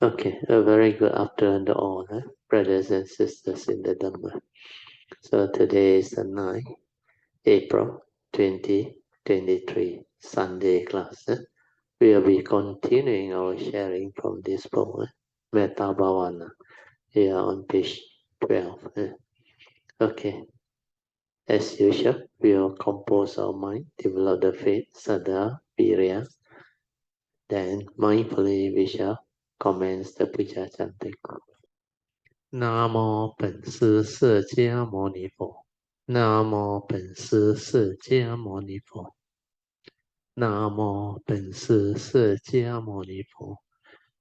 Okay, a very good afternoon to all, brothers and sisters in the Dhamma. So today is the 9th April 2023, Sunday class. We will be continuing our sharing from this book, Metta Bhavana, here on page 12. Okay, as usual, we will compose our mind, develop the faith, Saddha, Virya, then mindfully we shall commence the Puja chanting. 南无本师释迦牟尼佛。南无本师释迦牟尼佛。南无本师释迦牟尼佛。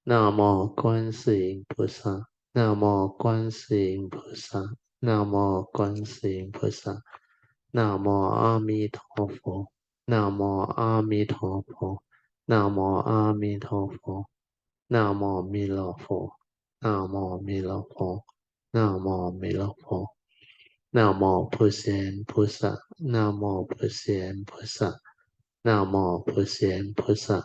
南无观世音菩萨。南无观世音菩萨。南无观世音菩萨。南无阿弥陀佛。南无阿弥陀佛。南无阿弥陀佛。南无弥勒佛。南无弥勒佛。南无弥勒佛。南无普贤菩萨。南无普贤菩萨。南无普贤菩萨。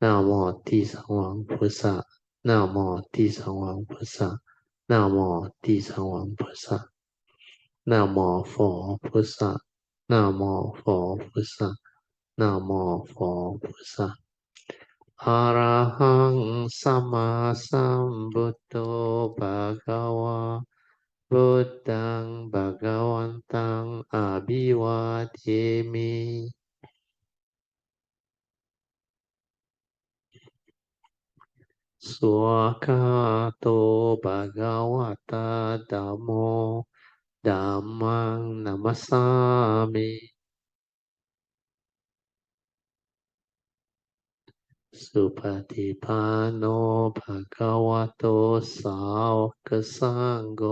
南无地藏王菩萨。南无地藏王菩萨。南无地藏王菩萨。南无佛菩萨。南无佛菩萨。南无佛菩萨。อะระหังสัมมาสัมพุทโธภะคะวะพุทธังภะคะวันตังอะภิวาเทมิสวากาโตภะคะวะตาธัมโมธัมมังนัมมัสสามิสุปฏิปันโนภะคะวะโตสาวกสังโฆ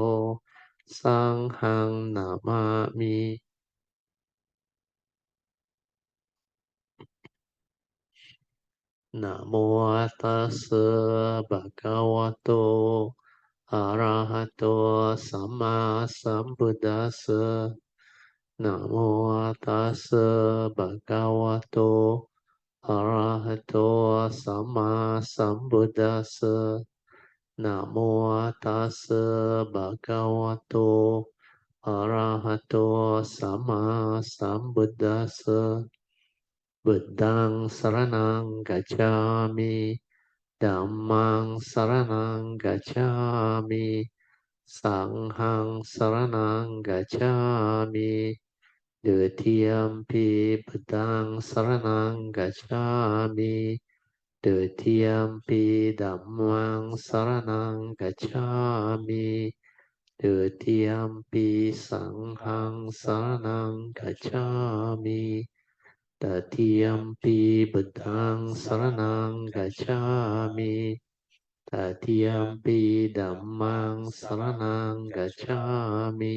สังฆังนามามินะโมตัสสะภะคะวะโตอะระหะโตสัมมาสัมพุทธัสสะนะโมตัสสะภะคะวะโตอะระหะโตสัมมาสัมพุทธัสสะนะโมตัสสะภะคะวะโตอะระหะโตสัมมาสัมพุทธัสสะบุตตังสรณังกัจฉามิธัมมังสรณังกัจฉามิสังฆังสรณังกัจฉามิดุติยัมปิพุทธังสรณังกัจฉามิดุติยัมปิธัมมังสรณังกัจฉามิดุติยัมปิสังฆังสรณังกัจฉามิตติยัมปิบุตตังสรณังกัจฉามิตติยัมปิธัมมังสรณังกัจฉามิ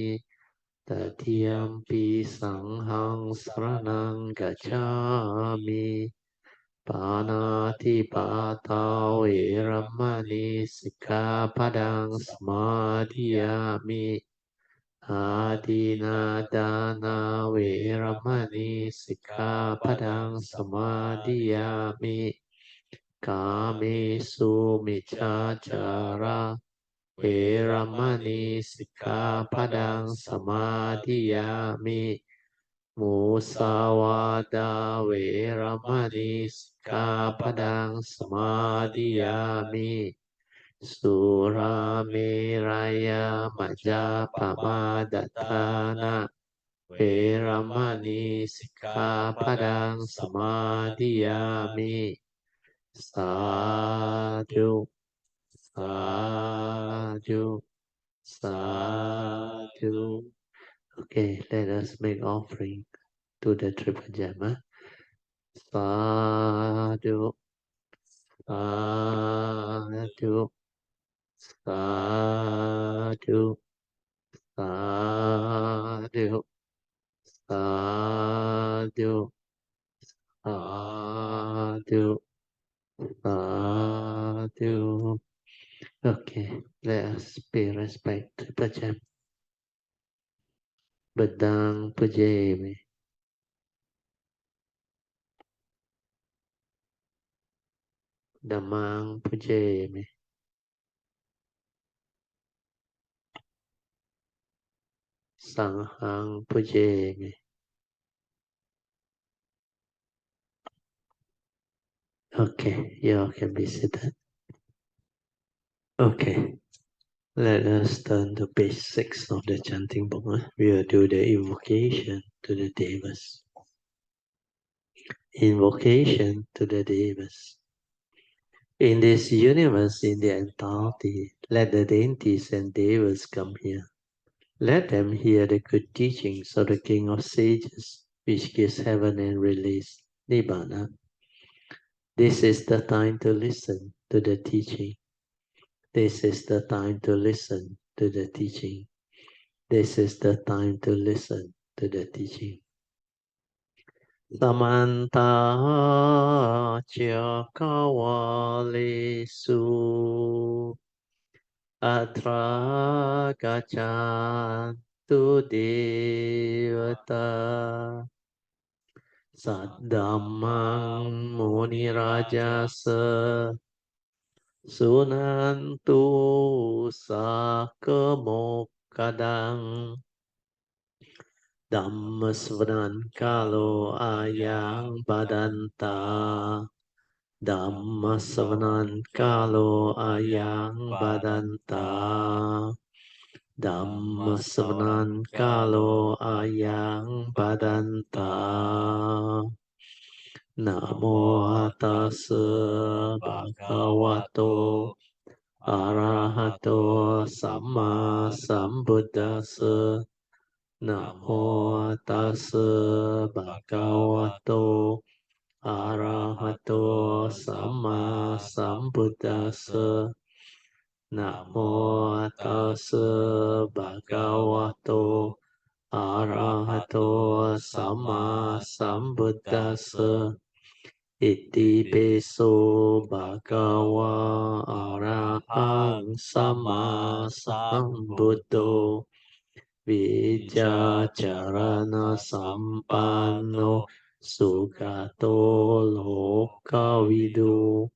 ตติยัมปิสังฆังสรณังกัจฉามิปานาติปาตาเวรมณีสิกขาปดังสมาธิยามิอาทินาดานาเวรมณีสิกขาปดังสมาธิยามิกาเมสุมิจฉาจาระเวรมณีสิกขาปดังสมาธิยามิมุสาวาดาเวรมณีสิกขาปดังสมาธิยามิสุราเมรยามัจจาปมาดัฏฐานะเวรมณีสิกขาปดังสมาธิยามิสาธุสาธุสาธุ Okay, let us make offering to the triple gem. Sadhu, sadhu, sadhu, sadhu, sadhu, sadhu, sadhu. Okay, let us pay respect to the gem. Bedang pujemi. Dhammang pujemi. Sanghang Puja. Okay, you all can be seated. Okay, let us turn to page 6 of the chanting book. We will do the invocation to the Devas. Invocation to the Devas. In this universe, in the entirety, let the deities and Devas come here. Let them hear the good teachings of the King of Sages, which gives heaven and release, Nibbana. This is the time to listen to the teaching. This is the time to listen to the teaching. This is the time to listen to the teaching. Samanta Chakawalesu Atra Gachantu Devata Saddhammang Muni Rajasa Sunantu Sakemokadang Dhammasvanan Kalo Ayang Badanta Dhammasvanan Kalo Ayang Badanta Dhammasvanan Kalo Ayang Badanta Namo Tassa Bhagavato Arahato Samma Sambuddhassa Namo Tassa Bhagavato Arahato Samma Sambuddhassa Namo Tassa Bhagavato Arahato Samma Sambuddhassa Iti Peso Bhagava Arahang Samma Sambuddho Vijacarana Sampanno Sugato Lokavidu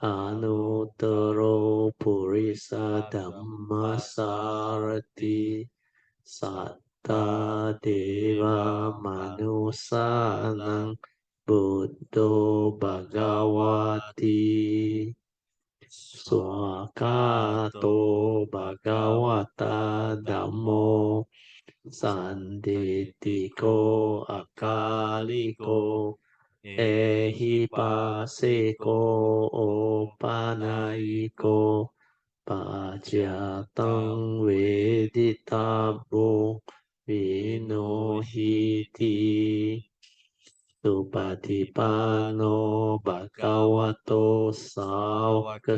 Anuttaro Purisa Dhammasarati Satta Deva Manusanang Buddho Bhagavati Swakato Bhagavata Dhammo Sanditiko Akaliko Ehipaseko Opanaiko Pajatang Veditabo Vinohiti Supatipano Bhagavato Sāvaka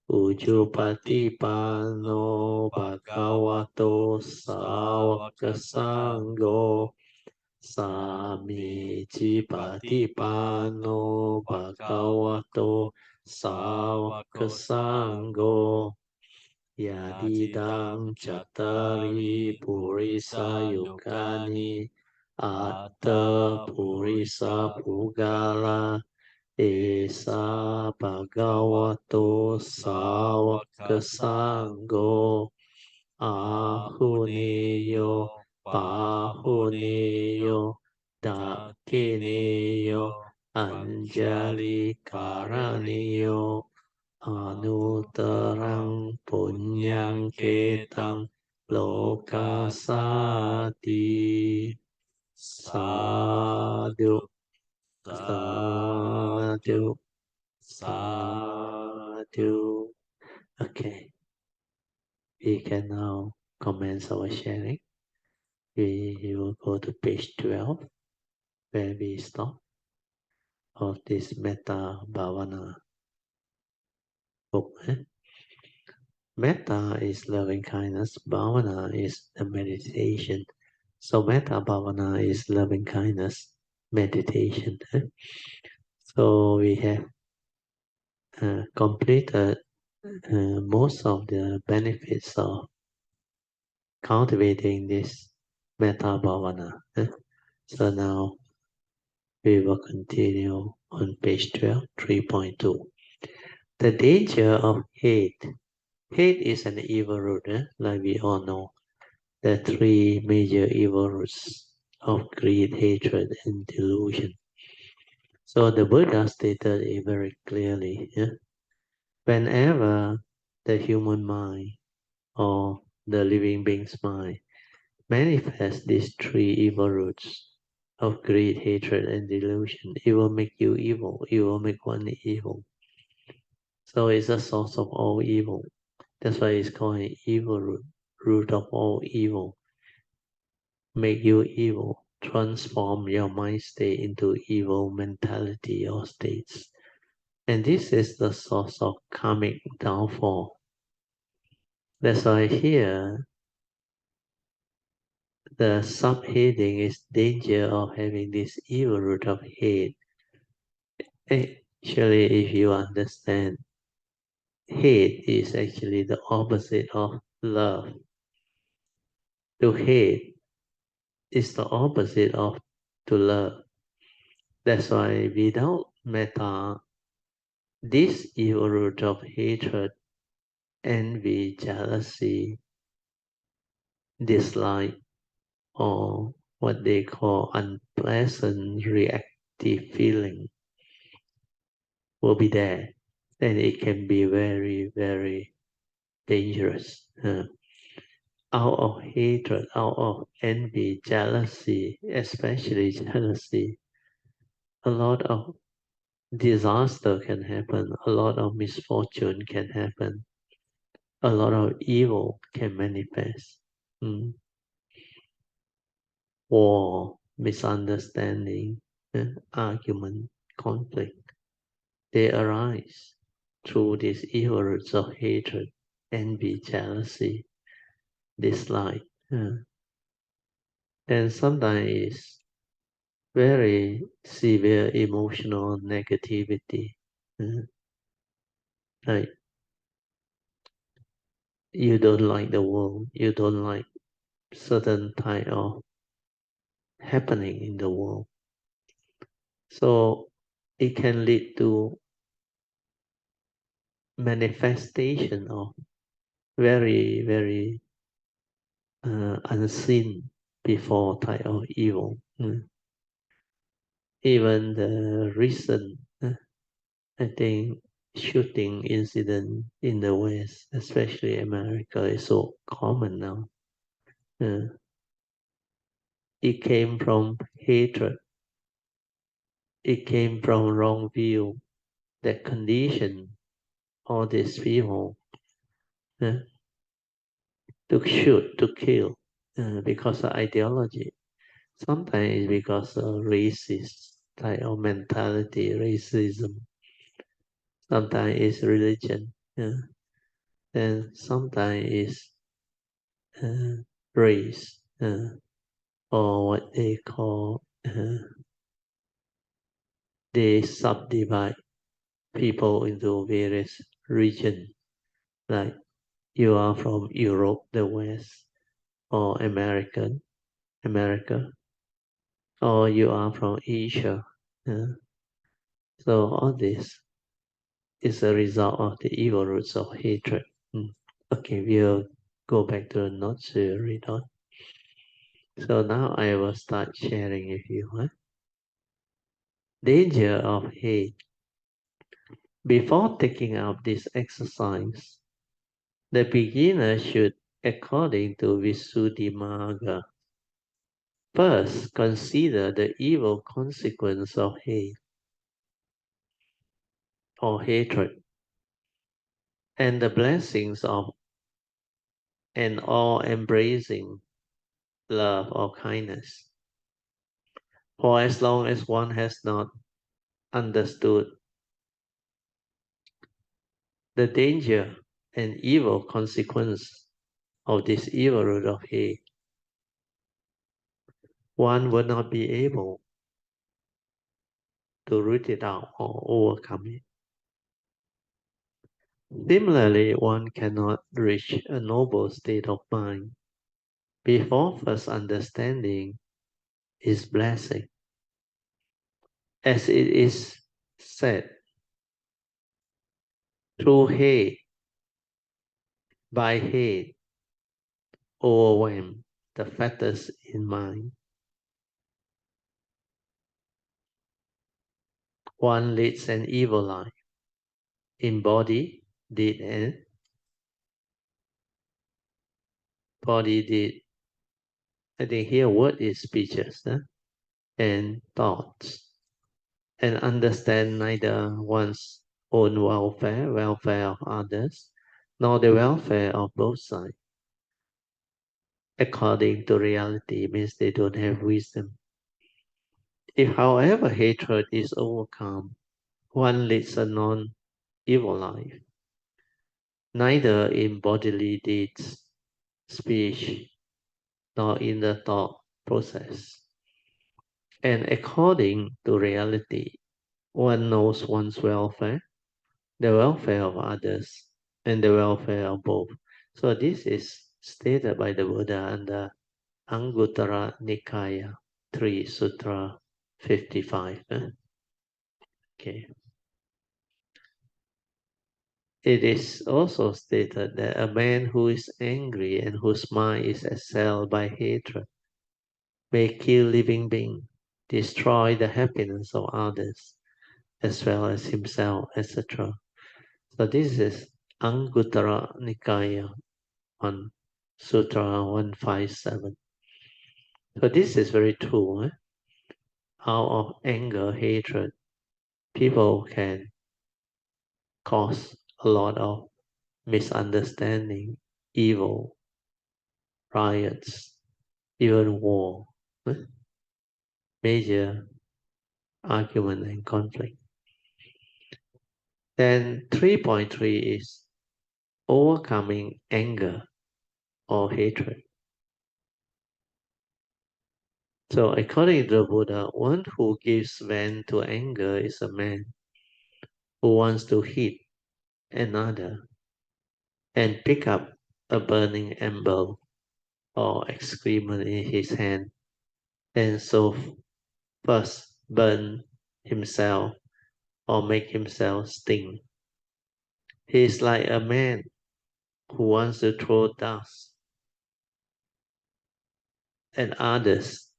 Ujupatipano Bhagavato Sāvaka Samicipatipano Bhagavato Sāvaka Yadidang Chattari Purisa Yukani Atta Purisa Pugala Esa Bhagavato Sāvaka Ahuneyo Pahuneyo Dakineyo Anjali Karaneyo Anuttarang Punyang Ketang Lokasati Sadhu Sadhu Sadhu. Okay, we can now commence our sharing. We will go to page 12 where we stop of this Metta Bhavana book. Metta is loving kindness, Bhavana is the meditation. So Metta Bhavana is loving kindness, meditation. So we have completed most of the benefits of cultivating this Metta Bhavana. So now we will continue on page 12, 3.2. The danger of hate. Hate is an evil root, like we all know. the three major evil roots of greed, hatred, and delusion. So the Buddha stated it very clearly. Yeah? Whenever the human mind or the living being's mind manifests these three evil roots of greed, hatred, and delusion, it will make you evil. It will make one evil. So it's a source of all evil. That's why it's called an evil root, root of all evil. Make you evil, transform your mind state into evil mentality or states. And this is the source of karmic downfall. That's why here, the subheading is danger of having this evil root of hate. Actually, if you understand, hate is actually the opposite of love. To hate is the opposite of to love. That's why without metta, this evil root of hatred, envy, jealousy, dislike, or what they call unpleasant reactive feeling will be there. And it can be very, very dangerous. Out of hatred, out of envy, jealousy, especially jealousy, a lot of disaster can happen, a lot of misfortune can happen, a lot of evil can manifest. War, misunderstanding, argument, conflict, they arise through these evil roots of hatred, envy, jealousy, dislike. And sometimes it's very severe emotional negativity. Like you don't like the world, you don't like certain type of happening in the world. So it can lead to manifestation of very, very unseen before type of evil. Even the recent, I think, shooting incident in the West, especially America, is so common now. It came from hatred. It came from wrong view that condition all these people to shoot, to kill because of ideology. Sometimes it's because of racist type of mentality, racism. Sometimes it's religion. And sometimes it's race or what they call they subdivide people into various regions. Like you are from Europe, the West, or America, or you are from Asia. So all this is a result of the evil roots of hatred. Okay, we'll go back to the notes to read on. So now I will start sharing with you. Danger of hate. Before taking up this exercise, the beginner should, according to Visuddhimagga, first consider the evil consequence of hate or hatred and the blessings of an all-embracing love or kindness. For as long as one has not understood the danger and evil consequence of this evil root of hate, one will not be able to root it out or overcome it. Similarly, one cannot reach a noble state of mind before first understanding his blessing. As it is said, through hate, by hate, overwhelmed, the fetters in mind. One leads an evil life in body, deed, and body, deed. I think here word is speeches and thoughts, and understand neither one's own welfare, welfare of others, nor the welfare of both sides. According to reality means they don't have wisdom. If, however, hatred is overcome, one leads a non-evil life, neither in bodily deeds, speech, nor in the thought process. And according to reality, one knows one's welfare, the welfare of others, and the welfare of both. So this is stated by the Buddha under Anguttara Nikaya 3 Sutra 55. Okay. It is also stated that a man who is angry and whose mind is assailed by hatred may kill living beings, destroy the happiness of others, as well as himself, etc. So this is Anguttara Nikaya 1, Sutra 157. So this is very true. Out of anger, hatred, people can cause a lot of misunderstanding, evil, riots, even war, major argument and conflict. Then 3.3 is overcoming anger or hatred. So according to the Buddha, one who gives vent to anger is a man who wants to hit another and pick up a burning ember or excrement in his hand, and so first burn himself or make himself sting. He is like a man who wants to throw dust at others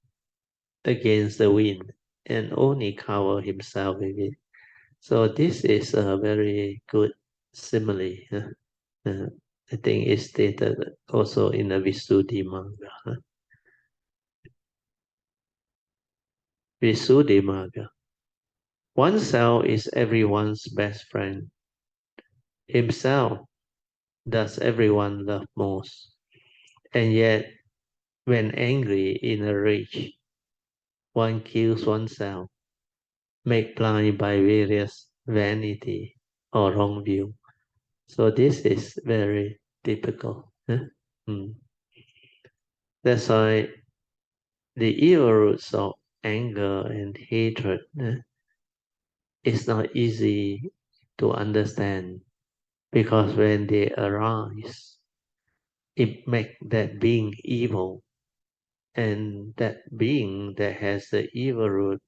against the wind and only cover himself with it. So this is a very good simile. Uh, I think it's stated also in the Visuddhimagga. Visuddhimagga. Oneself is everyone's best friend. Himself does everyone love most. And yet, when angry in a rage, one kills oneself, made blind by various vanity or wrong view. So this is very typical. That's why the evil roots of anger and hatred is not easy to understand, because when they arise, it makes that being evil, and that being that has the evil root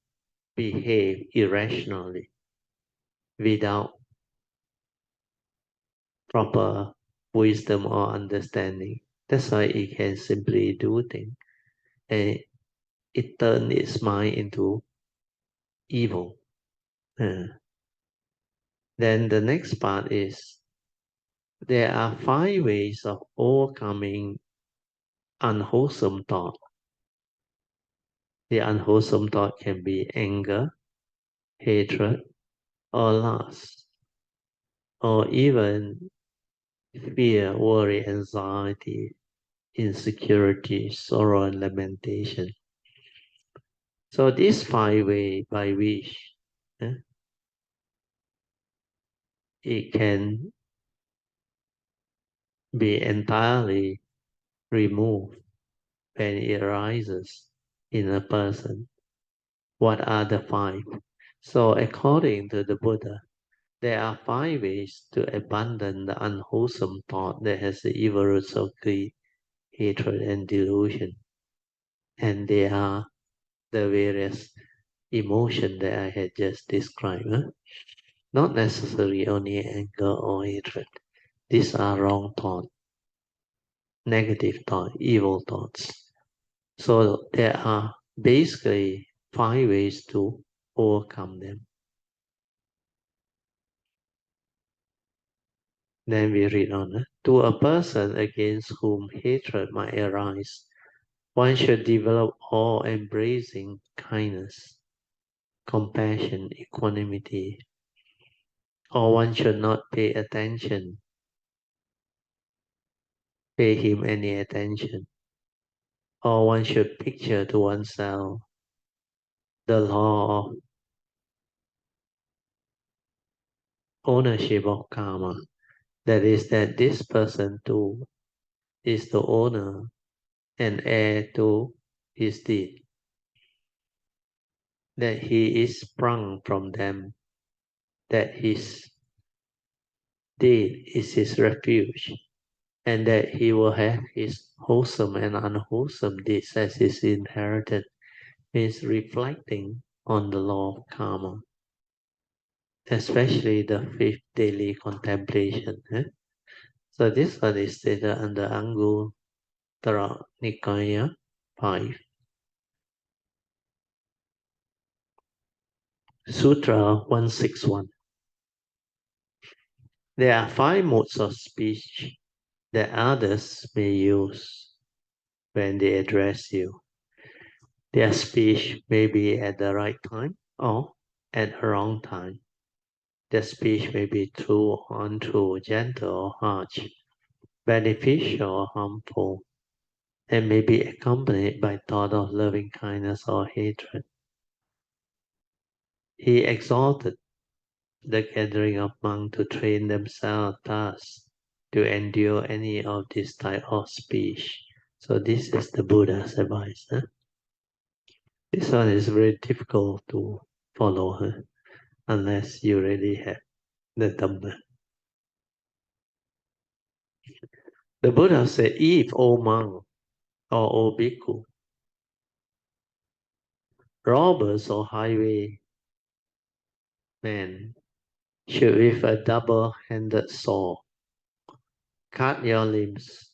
behave irrationally without proper wisdom or understanding. That's why it can simply do things, and it turns its mind into evil. Then the next part is there are 5 ways of overcoming unwholesome thought. The unwholesome thought can be anger, hatred, or lust, or even fear, worry, anxiety, insecurity, sorrow, and lamentation. So these 5 ways by which it can be entirely removed when it arises in a person. What are the 5? So according to the Buddha, there are 5 ways to abandon the unwholesome thought that has the evil roots of greed, hatred, and delusion. And they are the various emotions that I had just described. Not necessarily only anger or hatred. These are wrong thoughts, negative thoughts, evil thoughts. So there are basically 5 ways to overcome them. Then we read on. To a person against whom hatred might arise, one should develop all-embracing kindness, compassion, equanimity, or one should not pay him any attention, or one should picture to oneself the law of ownership of karma. That is, that this person too is the owner and heir to his deed, that he is sprung from them, that his deed is his refuge, and that he will have his wholesome and unwholesome deeds as his inheritance, means reflecting on the law of karma, especially the fifth daily contemplation. So this one is stated under Anguttara Nikaya 5. Sutra 161. There are 5 modes of speech that others may use when they address you. Their speech may be at the right time or at the wrong time. Their speech may be true or untrue, gentle or harsh, beneficial or harmful, and may be accompanied by thought of loving kindness or hatred. He exalted the gathering of monks to train themselves thus to endure any of this type of speech. So this is the Buddha's advice. This one is very difficult to follow unless you really have the Dhamma. The Buddha said, if, O monk or O bhikkhu, robbers or highwaymen should with a double-handed sword cut your limbs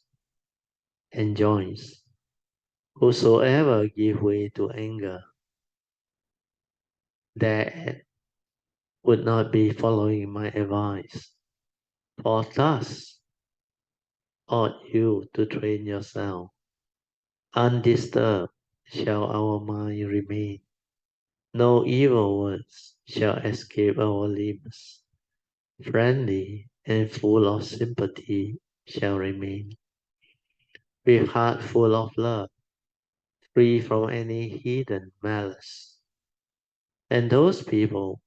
and joints, whosoever give way to anger, that would not be following my advice. For thus ought you to train yourself. Undisturbed shall our mind remain. No evil words shall escape our lips. Friendly and full of sympathy shall remain. With heart full of love, free from any hidden malice. And those people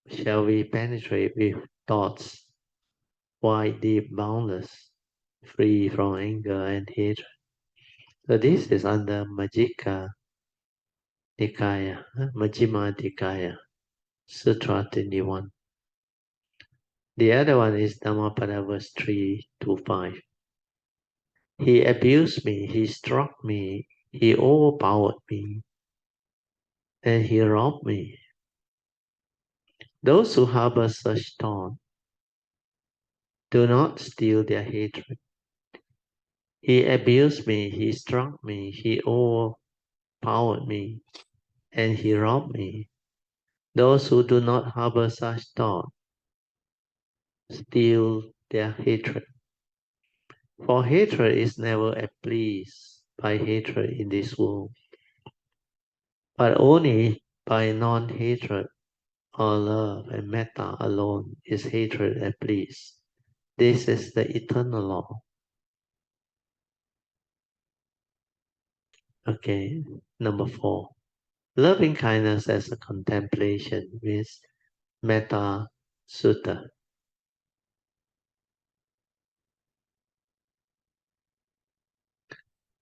shall we penetrate with thoughts wide, deep, boundless, free from anger and hatred. So this is under Majjhima Nikaya, Majjhima Nikaya, Sutra 21. The other one is Dhammapada verse 3 to 5. He abused me, he struck me, he overpowered me, and he robbed me. Those who harbor such thought do not steal their hatred. He abused me, he struck me, he overpowered me, and he robbed me. Those who do not harbor such thought steal their hatred. For hatred is never appeased by hatred in this world, but only by non-hatred or love and metta alone is hatred appeased. This is the eternal law. Okay, number 4. Loving kindness as a contemplation means Metta Sutta.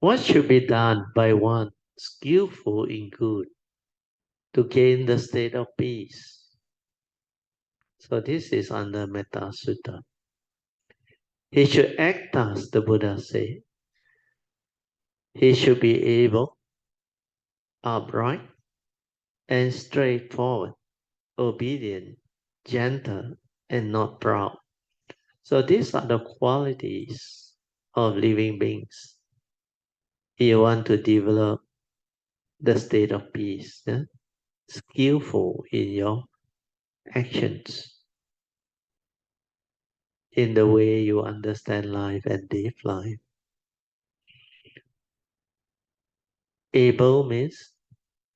What should be done by one skillful in good to gain the state of peace? So this is under Metta Sutta. He should act as the Buddha said. He should be able, upright, and straightforward, obedient, gentle, and not proud. So these are the qualities of living beings. You want to develop the state of peace, skillful in your actions, in the way you understand life and live life. Able means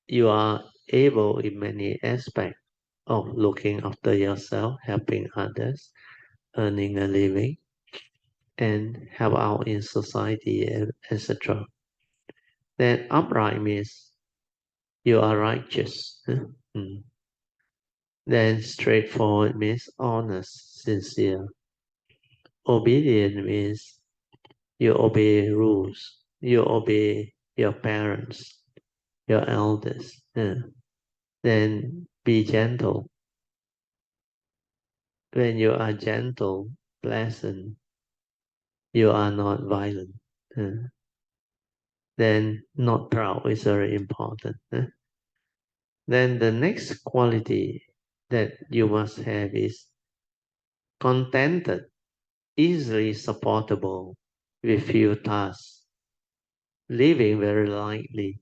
you are able in many aspects of looking after yourself, helping others, earning a living, and help out in society, etc. Then upright means you are righteous. Mm. Then straightforward means honest, sincere. Obedient means you obey rules. You obey your parents, your elders. Then be gentle. When you are gentle, pleasant, you are not violent. Then not proud is very important. Then the next quality that you must have is contented, easily supportable with few tasks, living very lightly,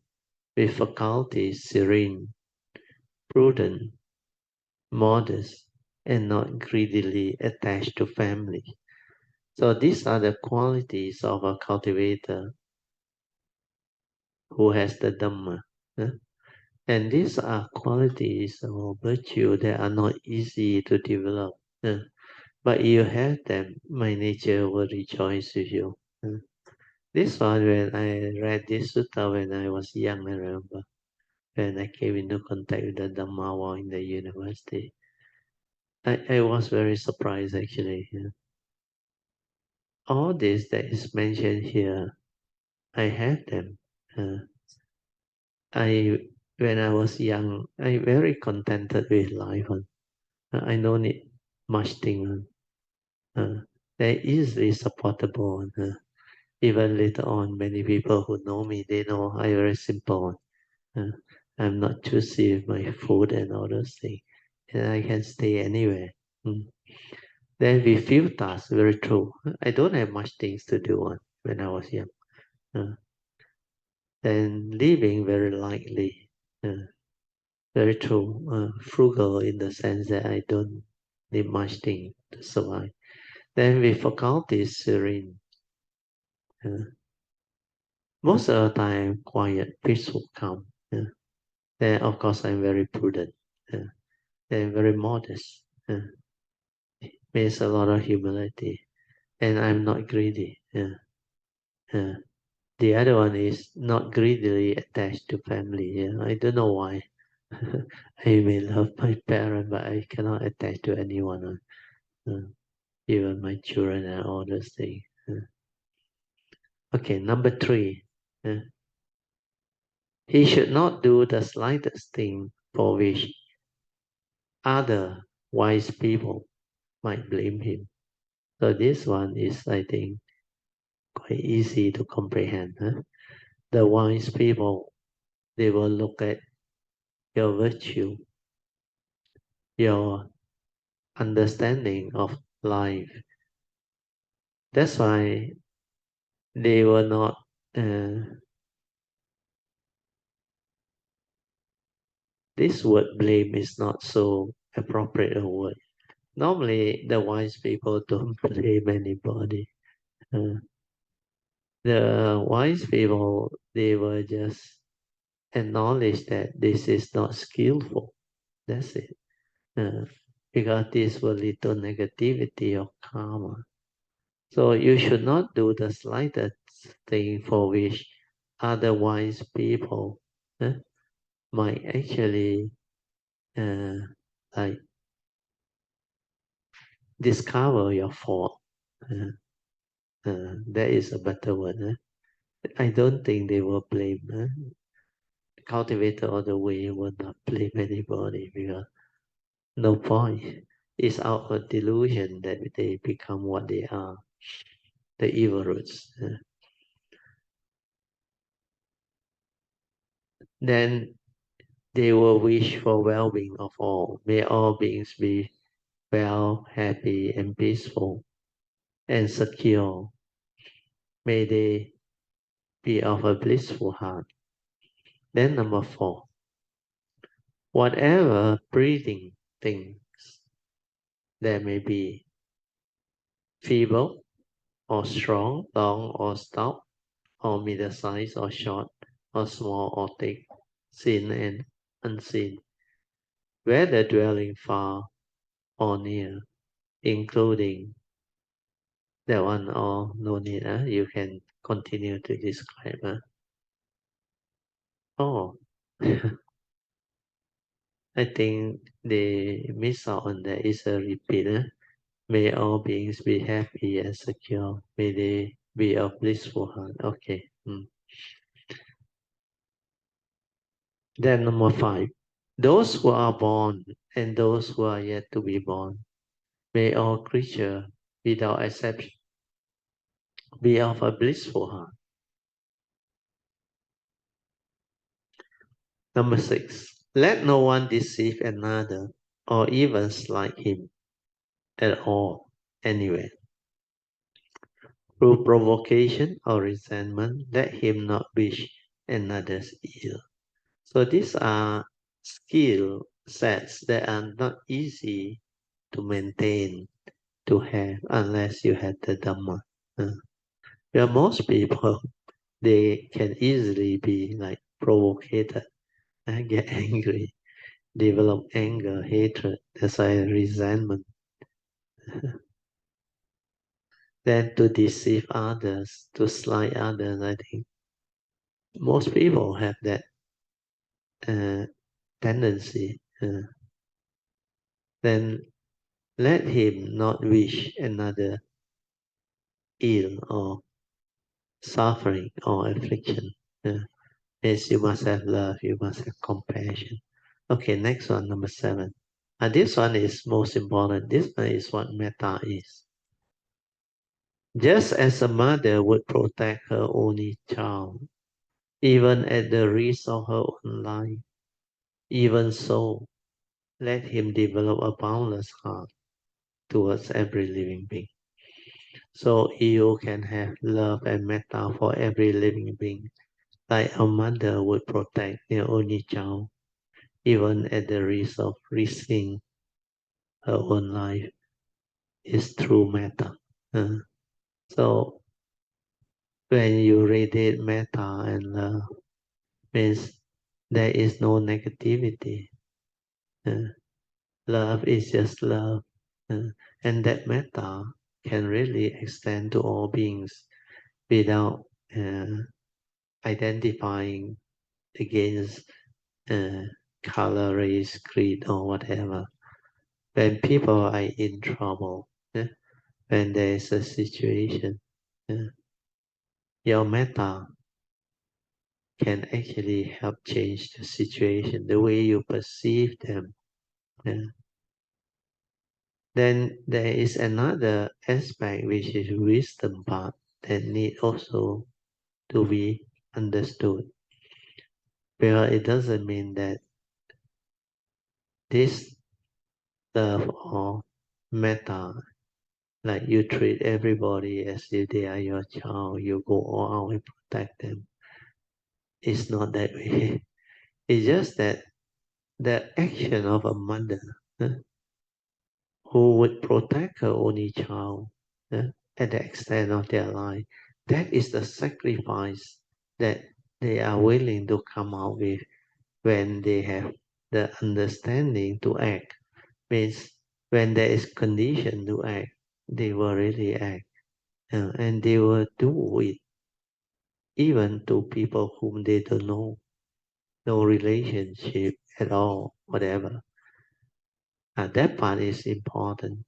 with faculties serene, prudent, modest, and not greedily attached to family. So these are the qualities of a cultivator who has the Dhamma. And these are qualities or virtue that are not easy to develop. But you have them, my nature will rejoice with you. This one, when I read this sutta when I was young, I remember, when I came into contact with the Dhamma while in the university. I was very surprised actually. All this that is mentioned here, I have them. Uh, I when I was young, I very contented with life. I don't need much thing. They're easily supportable. Even later on, many people who know me, they know I'm very simple. Uh, I'm not choosy with my food and all those things. And I can stay anywhere. Then we feel tasks, very true. I don't have much things to do when I was young. Uh, then living very lightly. Very true. Frugal in the sense that I don't need much thing to survive. Then with faculties serene. Uh, most of the time, quiet, peaceful, calm. Then, of course, I'm very prudent. Then very modest. Means a lot of humility. And I'm not greedy. Uh, the other one is not greedily attached to family. I don't know why. I may love my parent, but I cannot attach to anyone. Even my children and all those things. Okay, number 3. He should not do the slightest thing for which other wise people might blame him. So this one is, I think, quite easy to comprehend. The wise people, they will look at your virtue, your understanding of life. That's why they will not, this word blame is not so appropriate a word. Normally, the wise people don't blame anybody. Uh, the wise people, they will just acknowledge that this is not skillful. That's it. Uh, because this will lead to negativity or karma. So you should not do the slightest thing for which other wise people might actually uh, like discover your fault. That is a better word. I don't think they will blame. Cultivator all the way will not blame anybody because no point. It's out of delusion that they become what they are, the evil roots. Then they will wish for well-being of all. May all beings be well, happy, and peaceful, and secure. May they be of a blissful heart. Then number 4, whatever breathing things there may be, feeble or strong, long or stout, or middle size or short, or small or thick, seen and unseen, whether dwelling far or near, including that one or no need. You can continue to describe. Oh, I think the miss out on that is a repeat. May all beings be happy and secure. May they be of blissful heart. Okay. Then number 5. Those who are born and those who are yet to be born, may all creatures, without exception, be of a blissful heart. Number 6. Let no one deceive another or even slight him at all, anywhere. Through provocation or resentment, let him not wish another's ill. So these are skill sets that are not easy to maintain, to have, unless you have the Dhamma. Where most people, they can easily be like provoked and get angry, develop anger, hatred, that's why resentment. Then to deceive others, to slight others, I think most people have that tendency. Then let him not wish another ill or suffering or affliction. Yes, you must have love, you must have compassion. Okay, next one, number 7. This one is most important. This one is what metta is. Just as a mother would protect her only child, even at the risk of her own life, even so, let him develop a boundless heart towards every living being. So you can have love and metta for every living being, like a mother would protect their only child, even at the risk of risking her own life, is through metta. So when you radiate metta and love, means there is no negativity. Love is just love. And that metta can really extend to all beings without identifying against color, race, creed, or whatever. When people are in trouble, when there is a situation, your metta can actually help change the situation, the way you perceive them. Then there is another aspect which is wisdom part that need also to be understood. Well, it doesn't mean that this love or metta, like you treat everybody as if they are your child, you go all out and protect them. It's not that way. It's just that the action of a mother who would protect her only child at the extent of their life, that is the sacrifice that they are willing to come out with when they have the understanding to act. Means when there is condition to act, they will really act. And they will do it even to people whom they don't know, no relationship at all, whatever. That part is important.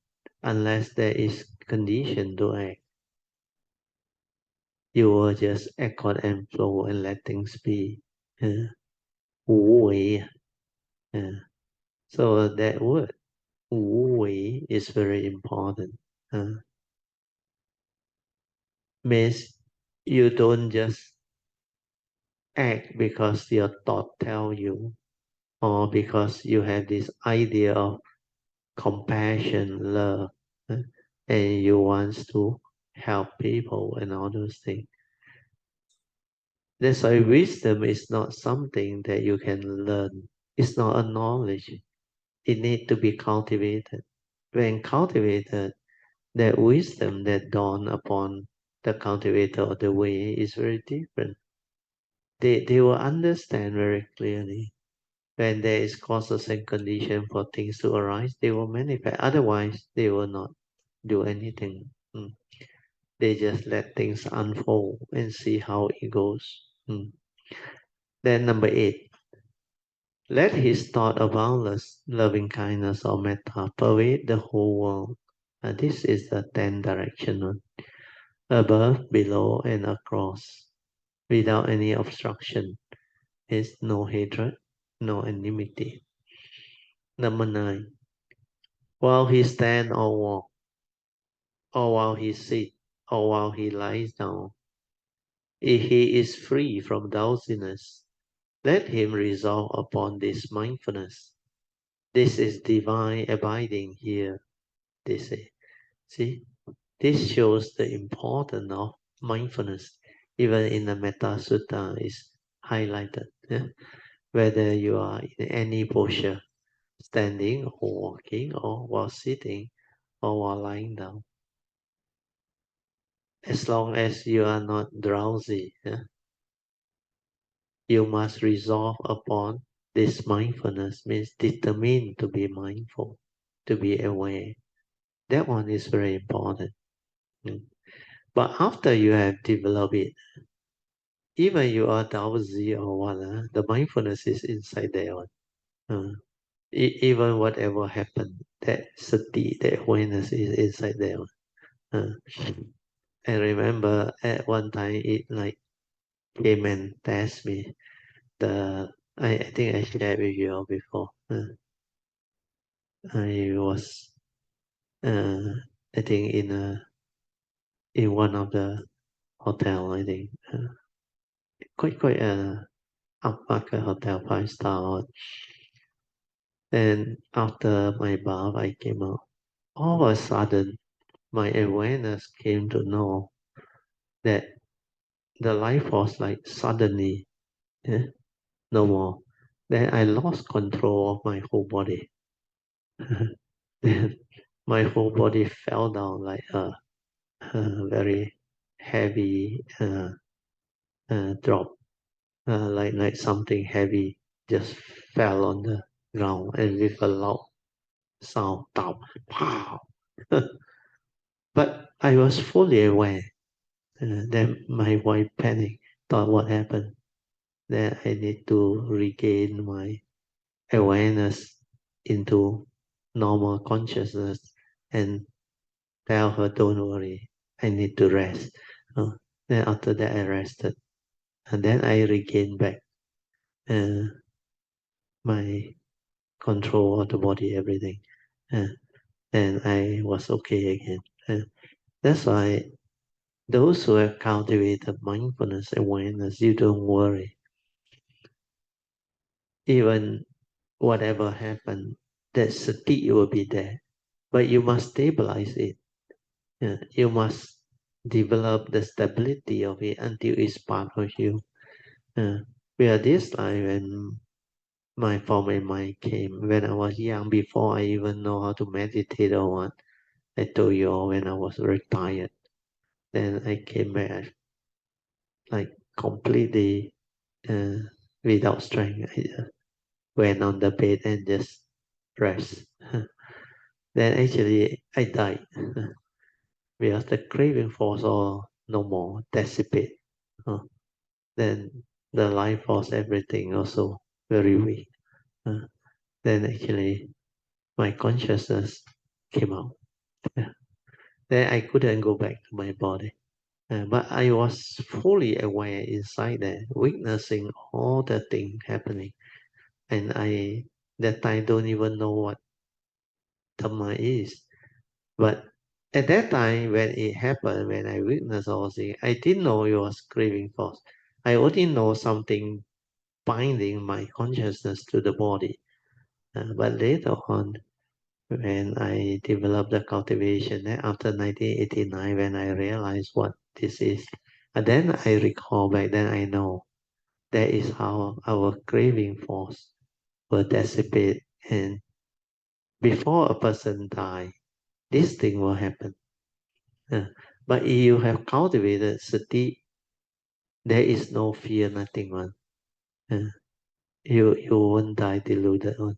Unless there is condition to act, you will just accord and flow and let things be. Wu wei. So that word, wu wei, is very important. Means you don't just act because your thought tell you, or because you have this idea of compassion, love, and you want to help people and all those things. That's why wisdom is not something that you can learn. It's not a knowledge. It needs to be cultivated. When cultivated, that wisdom that dawn upon the cultivator of the way is very different. They will understand very clearly when there is causes and condition for things to arise, they will manifest. Otherwise, they will not do anything. They just let things unfold and see how it goes. Then number 8, let his thought of boundless loving kindness or metta pervade the whole world. This is the 10 direction, above, below, and across, without any obstruction. Is no hatred, no enmity. Number 9, while he stand or walk, or while he sit, or while he lies down, if he is free from drowsiness, let him resolve upon this mindfulness. This is divine abiding here, they say. See, this shows the importance of mindfulness. Even in the Metta Sutta is highlighted. Yeah? Whether you are in any posture, standing or walking or while sitting or while lying down. As long as you are not drowsy, yeah, you must resolve upon this mindfulness, means determine to be mindful, to be aware. That one is very important. But after you have developed it, even you are drowsy or what, the mindfulness is inside there. Even whatever happened, that sati, that awareness is inside there. Uh, I remember at one time it like came and test me. I think I shared with you all before. I was I think in one of the hotel. I think quite upmarket hotel, 5 star. And after my bath, I came out. All of a sudden, my awareness came to know that the life was like suddenly, yeah, no more. Then I lost control of my whole body. Then my whole body fell down like a very heavy drop, like something heavy just fell on the ground and with a loud sound, down, pow. But I was fully aware. Then my wife panicked, thought what happened. Then I need to regain my awareness into normal consciousness and tell her, don't worry, I need to rest. Then after that, I rested. And then I regained back uh, my control of the body, everything. Uh, and I was okay again. That's why those who have cultivated mindfulness awareness, you don't worry. Even whatever happened, that sati will be there. But you must stabilize it. You must develop the stability of it until it's part of you. Where this time when my former mind came, when I was young, before I even know how to meditate or what, I told you all when I was very tired. Then I came back like completely uh, without strength. I went on the bed and just rest. Then actually I died because the craving force all no more, dissipate. Then the life force, everything also very weak. Then actually my consciousness came out. Then I couldn't go back to my body. But I was fully aware inside there, witnessing all the things happening. And I, that time, don't even know what Dhamma is. But at that time, when it happened, when I witnessed all things, I didn't know it was craving force. I only know something binding my consciousness to the body. But later on, when I developed the cultivation, after 1989, when I realized what this is, and then I recall back then I know That is how our craving force will dissipate, and before a person die, this thing will happen. But if you have cultivated sati, there is no fear, nothing one. You won't die deluded one.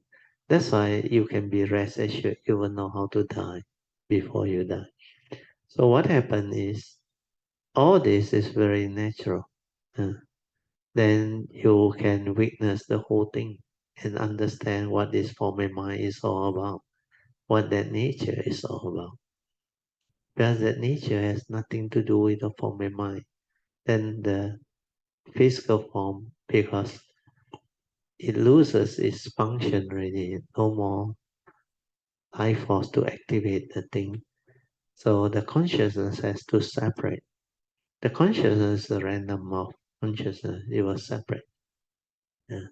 That's why you can be rest assured you will know how to die before you die. So what happened is, all this is very natural. Then you can witness the whole thing and understand what this form and mind is all about, what that nature is all about. Because that nature has nothing to do with the form and mind. Then the physical form, because it loses its function already, no more life force to activate the thing. So the consciousness has to separate. The consciousness is a random of consciousness, it will separate. Yeah.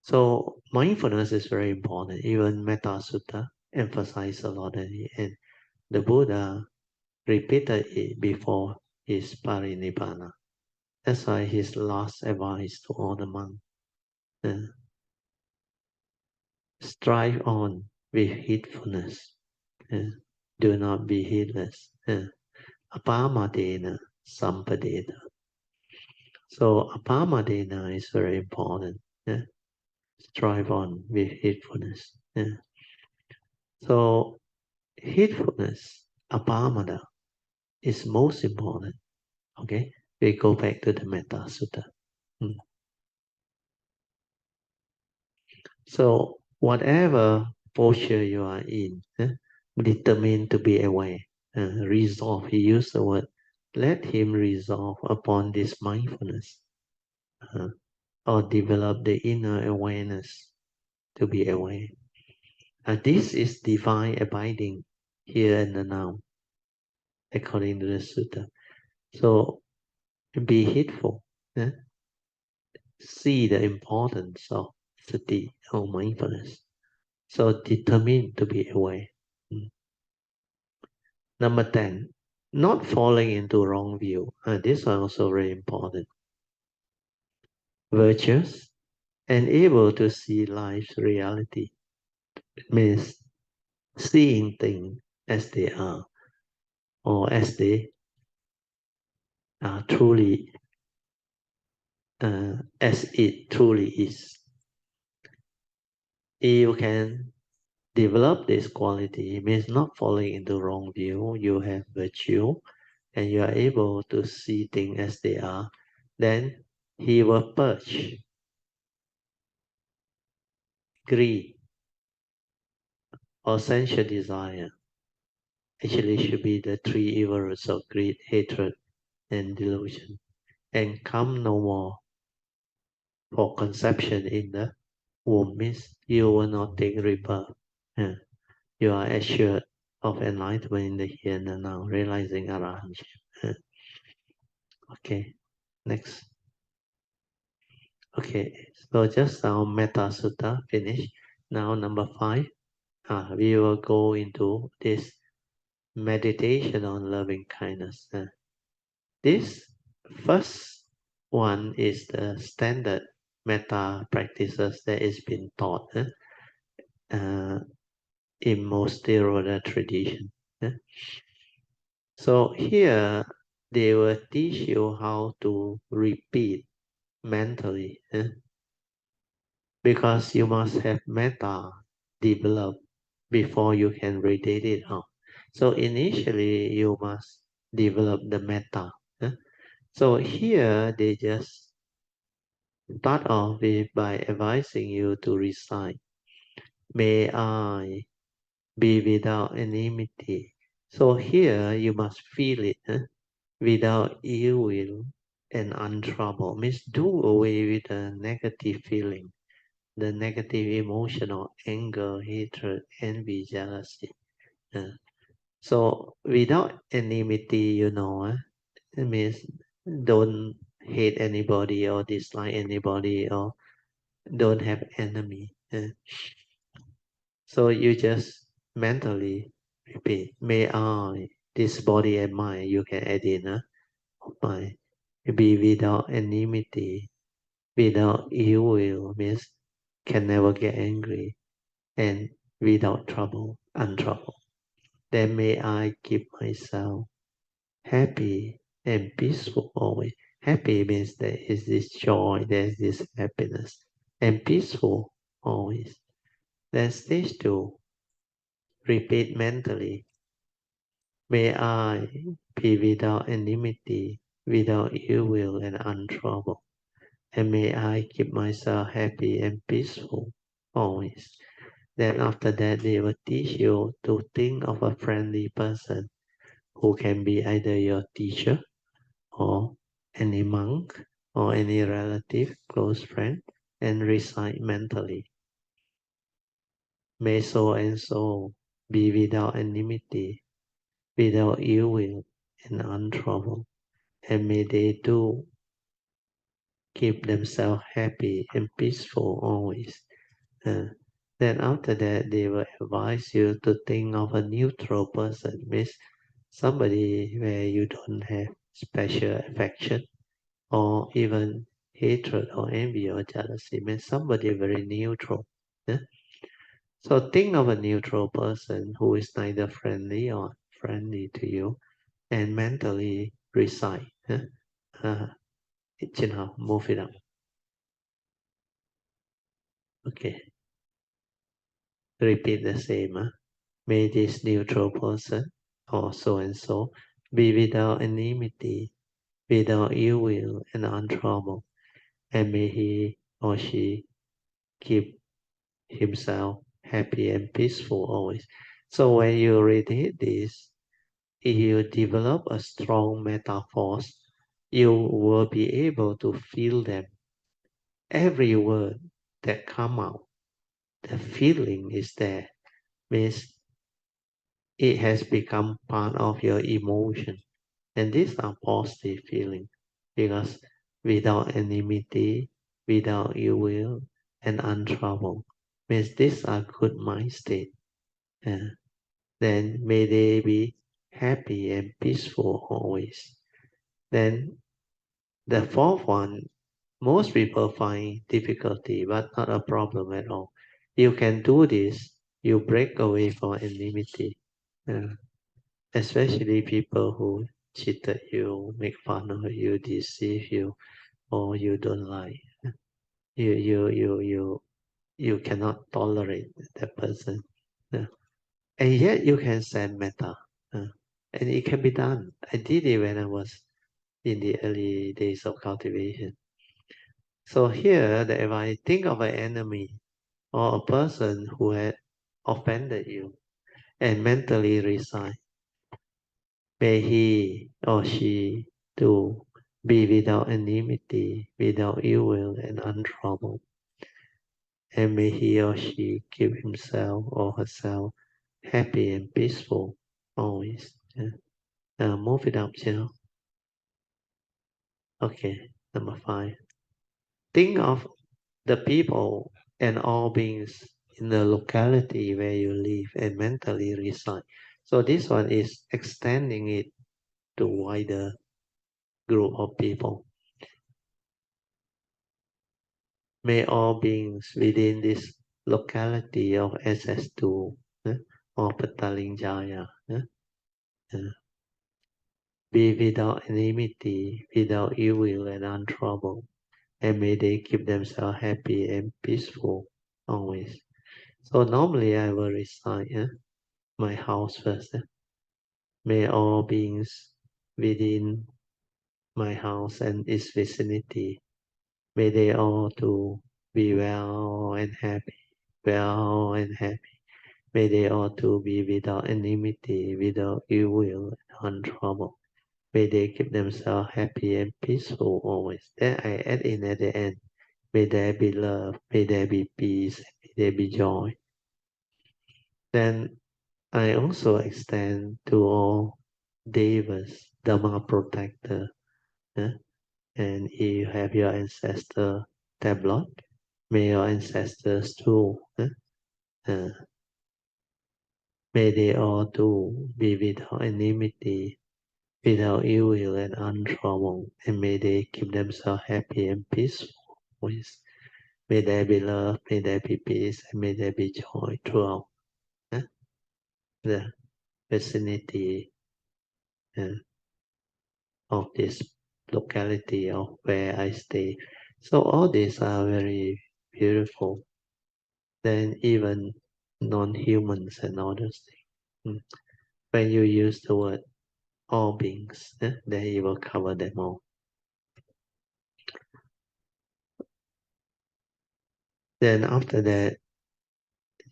So mindfulness is very important. Even Metta Sutta emphasized a lot of it, and the Buddha repeated it before his parinibbana. That's why his last advice to all the monks: strive on with heedfulness. Do not be heedless. Apamadena sampadena. So apamadena is very important. Strive on with heedfulness. So heedfulness, apamada, is most important. Okay, we go back to the Metta Sutta. So whatever posture you are in, determine to be aware, resolve. He used the word, let him resolve upon this mindfulness, or develop the inner awareness to be aware. This is divine abiding here and now, according to the sutta. So be heedful. See the importance of sati or mindfulness. So determine to be aware. Number 10, not falling into wrong view. This one also very important. Virtuous and able to see life's reality. It means seeing things as they are, or as they are truly, as it truly is. You can develop this quality. It means not falling into wrong view. You have virtue and you are able to see things as they are. Then he will purge greed or sensual desire. Actually, should be the three evil roots of greed, hatred, and delusion, and come no more for conception in the womb. Means you will not take rebirth. You are assured of enlightenment in the here and now, realizing arahantship. Okay, next. Okay, so just now Metta Sutta finished. Now number 5, we will go into this meditation on loving kindness. This first one is the standard metta practices that is being taught in most Theravada tradition. So here they will teach you how to repeat mentally, because you must have metta developed before you can radiate it out. So initially you must develop the metta. So here they just start off with by advising you to recite, may I be without enmity. So here you must feel it, without ill will and untroubled. Means do away with the negative feeling, the negative emotional anger, hatred, envy, jealousy. So without enmity, it means don't hate anybody or dislike anybody or don't have enemy. So you just mentally repeat, may I, this body and mind, you can add in, mind, be without enmity. without ill will means can never get angry, and without trouble, untroubled. Then may I keep myself happy and peaceful always. Happy means there is this joy, there is this happiness, and peaceful always. Then stage 2, repeat mentally. May I be without enmity, without ill will and untroubled. And may I keep myself happy and peaceful always. Then after that, they will teach you to think of a friendly person who can be either your teacher or any monk or any relative, close friend, and recite mentally. May so and so be without enmity, without ill will, and untroubled. And may they do keep themselves happy and peaceful always. Then after that, they will advise you to think of a neutral person, means somebody where you don't have special affection or even hatred or envy or jealousy, means somebody very neutral. Yeah? So think of a neutral person who is neither friendly or friendly to you and mentally recite. Yeah? Uh, move it up. Okay, repeat the same. May this neutral person, or so and so, be without enmity, without ill will and untroubled, and may he or she keep himself happy and peaceful always. So when you read this, if you develop a strong metaphors, you will be able to feel them. Every word that come out, the feeling is there, means it has become part of your emotion. And these are positive feelings because without enmity, without ill will, and untroubled, means these are good mind state. Then may they be happy and peaceful always. Then the fourth one, most people find difficulty, but not a problem at all. You can do this, you break away from enmity. Especially people who cheated you, make fun of you, deceive you, or you don't like. You cannot tolerate that person. And yet you can send metta. And it can be done. I did it when I was in the early days of cultivation. So here, that if I think of an enemy or a person who had offended you and mentally resign, may he or she to be without enmity, without ill will and untroubled. And may he or she keep himself or herself happy and peaceful always. Move it up, Okay, number 5. Think of the people and all beings in the locality where you live and mentally reside. So this one is extending it to wider group of people. May all beings within this locality of SS2 or Petaling Jaya be without enmity, without ill will and untroubled, and may they keep themselves happy and peaceful always. So normally I will recite my house first. May all beings within my house and its vicinity, may they all too be well and happy, well and happy. May they all too be without enmity, without ill will and untroubled. May they keep themselves happy and peaceful always. Then I add in at the end, may there be love, may there be peace, may there be joy. Then I also extend to all Devas, Dhamma protector. And if you have your ancestor tablet, may your ancestors too. May they all too be without enmity, without ill will and untroubled, and may they keep themselves happy and peaceful. always. May there be love, may there be peace, and may there be joy throughout the vicinity of this locality of where I stay. So all these are very beautiful than even non-humans and others. When you use the word all beings, then it will cover them all. Then after that,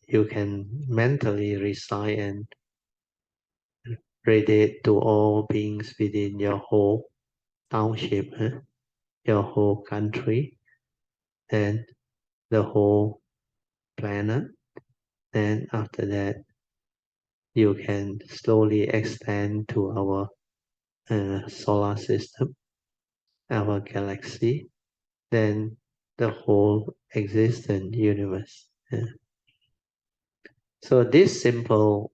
you can mentally recite and radiate to all beings within your whole township, your whole country, and the whole planet. Then after that, you can slowly extend to our solar system, our galaxy, then the whole existent universe. So this simple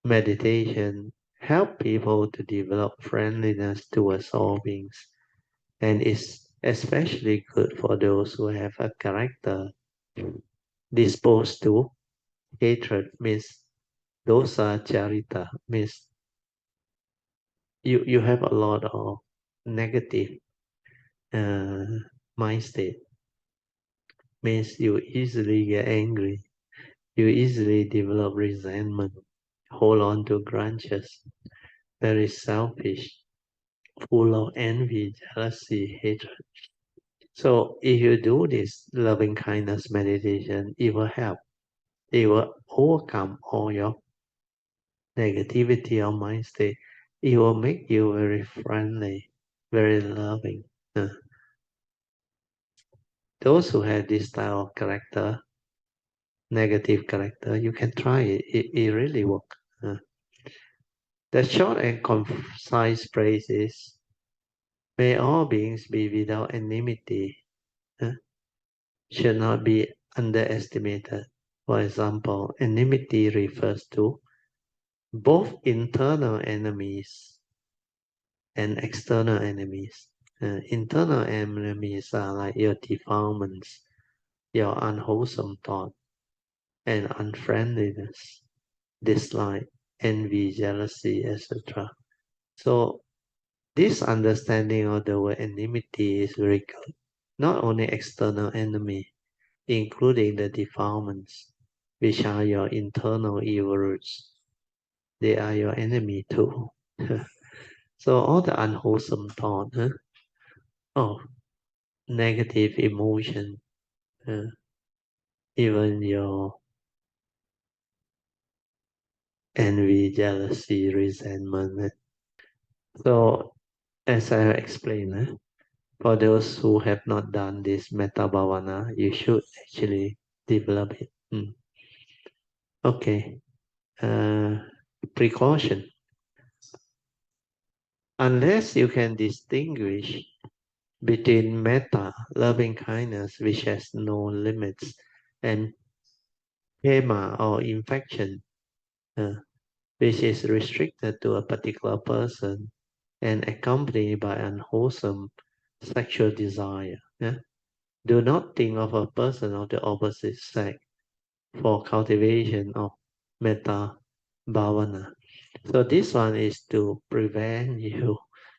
meditation help people to develop friendliness towards all beings, and is especially good for those who have a character disposed to hatred, means dosa charita, means you have a lot of negative mind state, means you easily get angry, you easily develop resentment, hold on to grudges, very selfish, full of envy, jealousy, hatred. So if you do this loving kindness meditation, it will help. It will overcome all your negativity or mind state. It will make you very friendly, very loving. Those who have this style of character, negative character, you can try it. It really works. The short and concise phrase is, may all beings be without enmity, should not be underestimated. For example, enmity refers to both internal enemies and external enemies. Internal enemies are like your defilements, your unwholesome thought, and unfriendliness, dislike, envy, jealousy, etc. So this understanding of the word enmity is very good. Not only external enemy, including the defilements, which are your internal evil roots. They are your enemy too. So all the unwholesome thought, negative emotion, even your envy, jealousy, resentment. So as I explained, for those who have not done this Metta Bhavana, you should actually develop it. Okay. Precaution. Unless you can distinguish between metta, loving kindness, which has no limits, and pema, or infection, which is restricted to a particular person and accompanied by unwholesome sexual desire. Do not think of a person of the opposite sex for cultivation of Metta Bhavana. So this one is to prevent you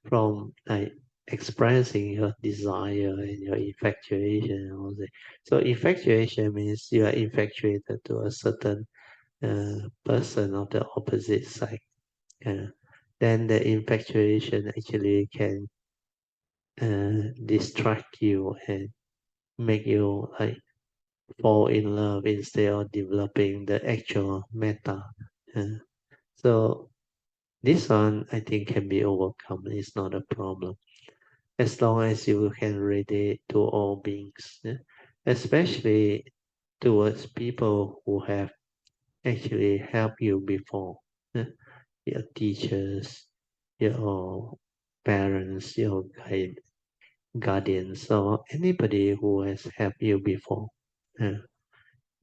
from like expressing your desire and your infatuation and all that. So infatuation means you are infatuated to a certain person of the opposite sex. Then the infatuation actually can distract you and make you like fall in love instead of developing the actual metta. So this one I think can be overcome. It's not a problem as long as you can relate to all beings, especially towards people who have actually helped you before, your teachers, your parents, your guardians, or anybody who has helped you before.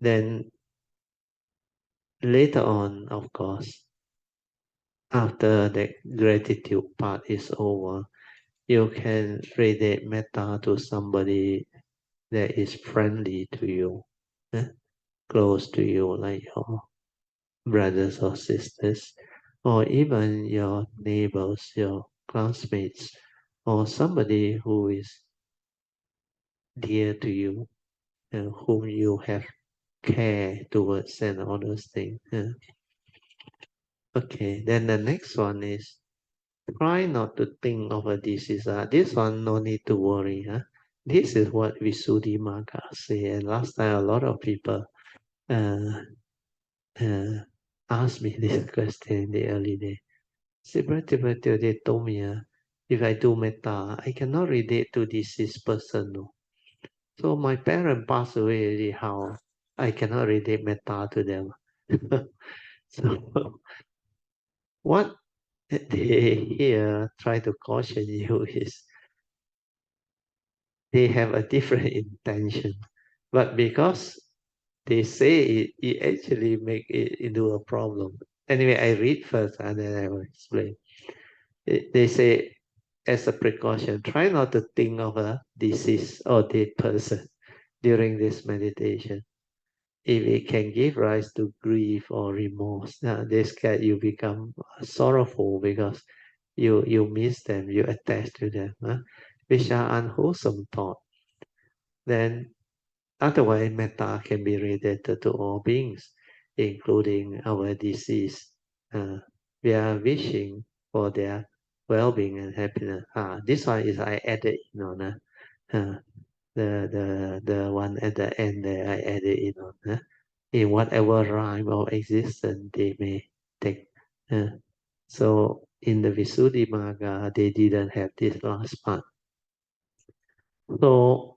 Then later on, of course, after the gratitude part is over, you can radiate metta to somebody that is friendly to you, close to you, like your brothers or sisters, or even your neighbors, your classmates, or somebody who is dear to you, whom you have care towards and all those things. Okay, then the next one is try not to think of a disease. This one, no need to worry. This is what Visuddhimagga say. And last time, a lot of people uh, uh, asked me this question in the early day. Say, Brother, they told me, if I do metta, I cannot relate to this person. No. So my parents passed away already. How I cannot relate metta to them. So what they here try to caution you is they have a different intention, but because they say it actually make it into a problem. Anyway, I read first and then I will explain. They say, as a precaution, try not to think of a deceased or dead person during this meditation. If it can give rise to grief or remorse, this can you become sorrowful because you miss them, you attach to them, which are unwholesome thoughts. Then otherwise, metta can be related to all beings, including our deceased. We are wishing for their well-being and happiness. This one is I added in on the one at the end there I added in on in whatever rhyme or existence they may take. So in the Visuddhimagga, they didn't have this last part. So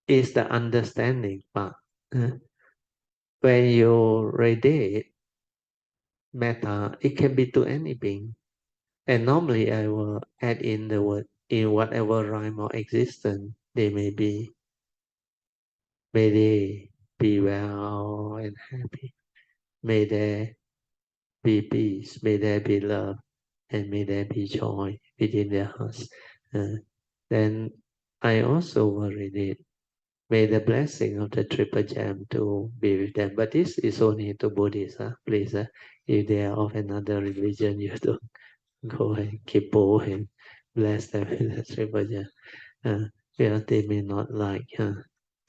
it's the understanding part. When you radiate metta, it can be to any being. And normally I will add in the word in whatever rhyme or existence they may be. May they be well and happy. May there be peace. May there be love. And may there be joy within their hearts. Then I also will radiate. May the blessing of the triple gem to be with them. But this is only to Buddhists, please. If they are of another religion, you don't go and kippo and bless them with the triple gem. Because they may not like.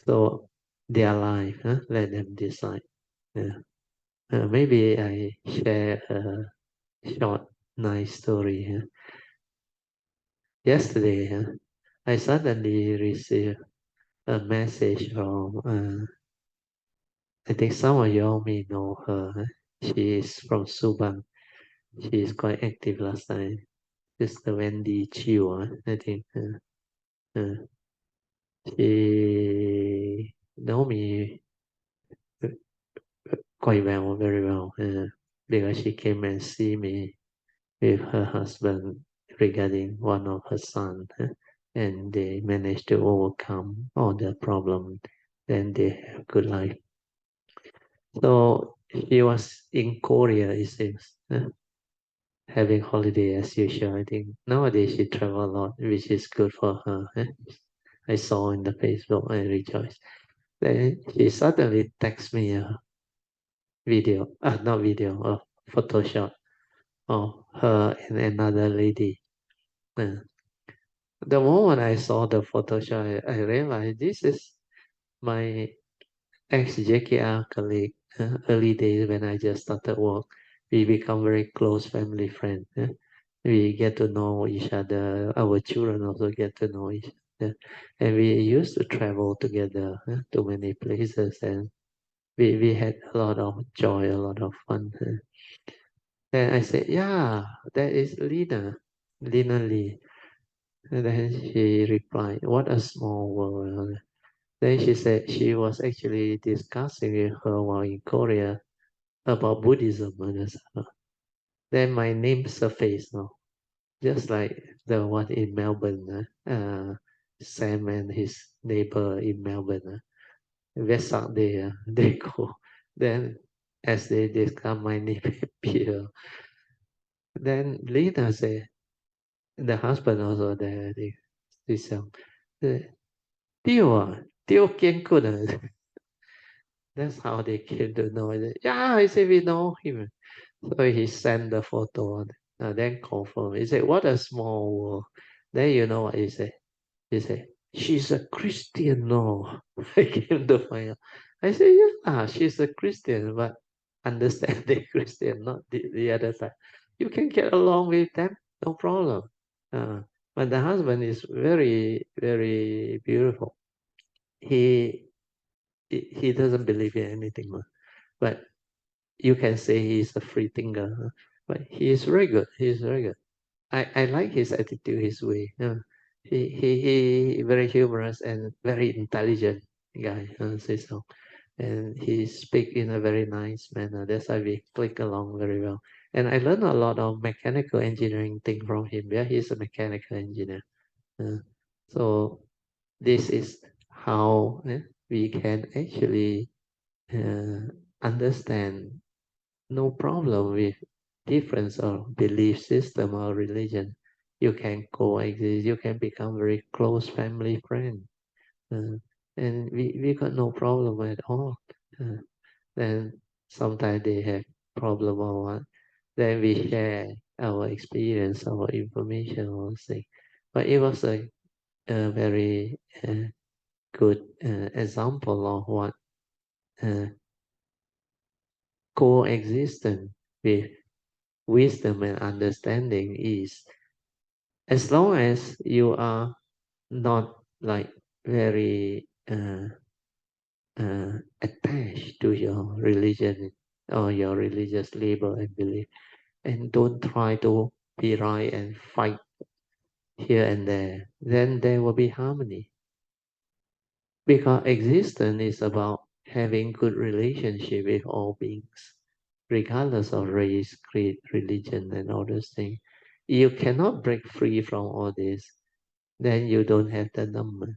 So their life, let them decide. Maybe I share a short, nice story. Yesterday, I suddenly received a message from I think some of y'all may know her. She is from Subang. She is quite active last time. Sister Wendy Chiu, I think. She know me quite well, very well, because she came and see me with her husband regarding one of her sons, and they managed to overcome all the problem. Then they have good life. So she was in Korea, it seems, having holiday as usual. I think nowadays she travel a lot, which is good for her. I saw in the Facebook, I rejoiced. Then she suddenly texts me a video, not video, a Photoshop of her and another lady. Uh, the moment I saw the Photoshop, I realized this is my ex-JKR colleague, early days when I just started work. We become very close family friends. We get to know each other. Our children also get to know each other. And we used to travel together to many places. And we had a lot of joy, a lot of fun. Then I said, yeah, that is Lina Lee. And then she replied, what a small world. Then she said she was actually discussing with her while in Korea about Buddhism. Then my name surfaced now, just like the one in Melbourne. Sam and his neighbor in Melbourne. Vesak day, they go. Then as they discuss, my name appear. Then Lina said, the husband also there, this young, Teoh, Teoh Kian Kun. That's how they came to know it. Yeah, I say we know him. So he sent the photo, then confirm. He said, "What a small world." Then you know what he said? He said, "She's a Christian." No, I came to find out. I said, "Yeah, she's a Christian, but understand the Christian, not the other side. You can get along with them, no problem." Uh, but the husband is very, very beautiful. He he doesn't believe in anything, but you can say he's a free thinker, but he is very good. He is very good. I like his attitude, his way. He very humorous and very intelligent guy. Say so, and he speak in a very nice manner. That's why we click along very well. And I learned a lot of mechanical engineering thing from him. Yeah, he's a mechanical engineer. Uh, so this is how we can actually understand no problem with difference of belief system or religion. You can coexist. You can become very close family friend, uh, and we got no problem at all. Uh, then sometimes they have problem or what. Then we share our experience, our information, or thing. But it was a very good example of what uh, coexistence with wisdom and understanding is, as long as you are not like very attached to your religion or your religious label and belief, and don't try to be right and fight here and there, then there will be harmony, because existence is about having good relationship with all beings regardless of race, creed, religion, and all those things. You cannot break free from all this, then you don't have the Dhamma.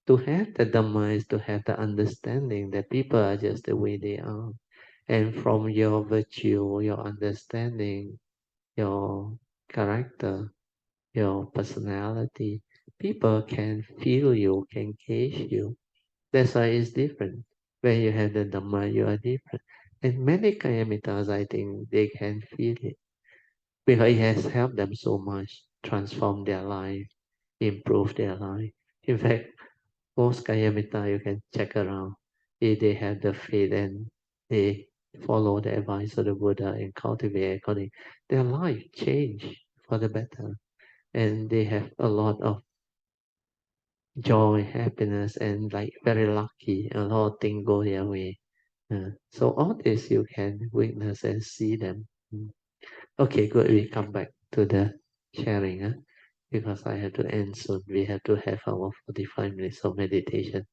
To have the Dhamma is to have the understanding that people are just the way they are. And from your virtue, your understanding, your character, your personality, people can feel you, can gauge you. That's why it's different. When you have the Dhamma, you are different. And many Kayamitas, I think they can feel it because it has helped them so much, transform their life, improve their life. In fact, most Kayamita you can check around, if they have the faith and they follow the advice of the Buddha and cultivate according, their life change for the better. And they have a lot of joy, happiness, and like very lucky. A lot of things go their way. So all this you can witness and see them. Okay, good. We come back to the sharing, because I have to end soon. We have to have our 45 minutes of meditation.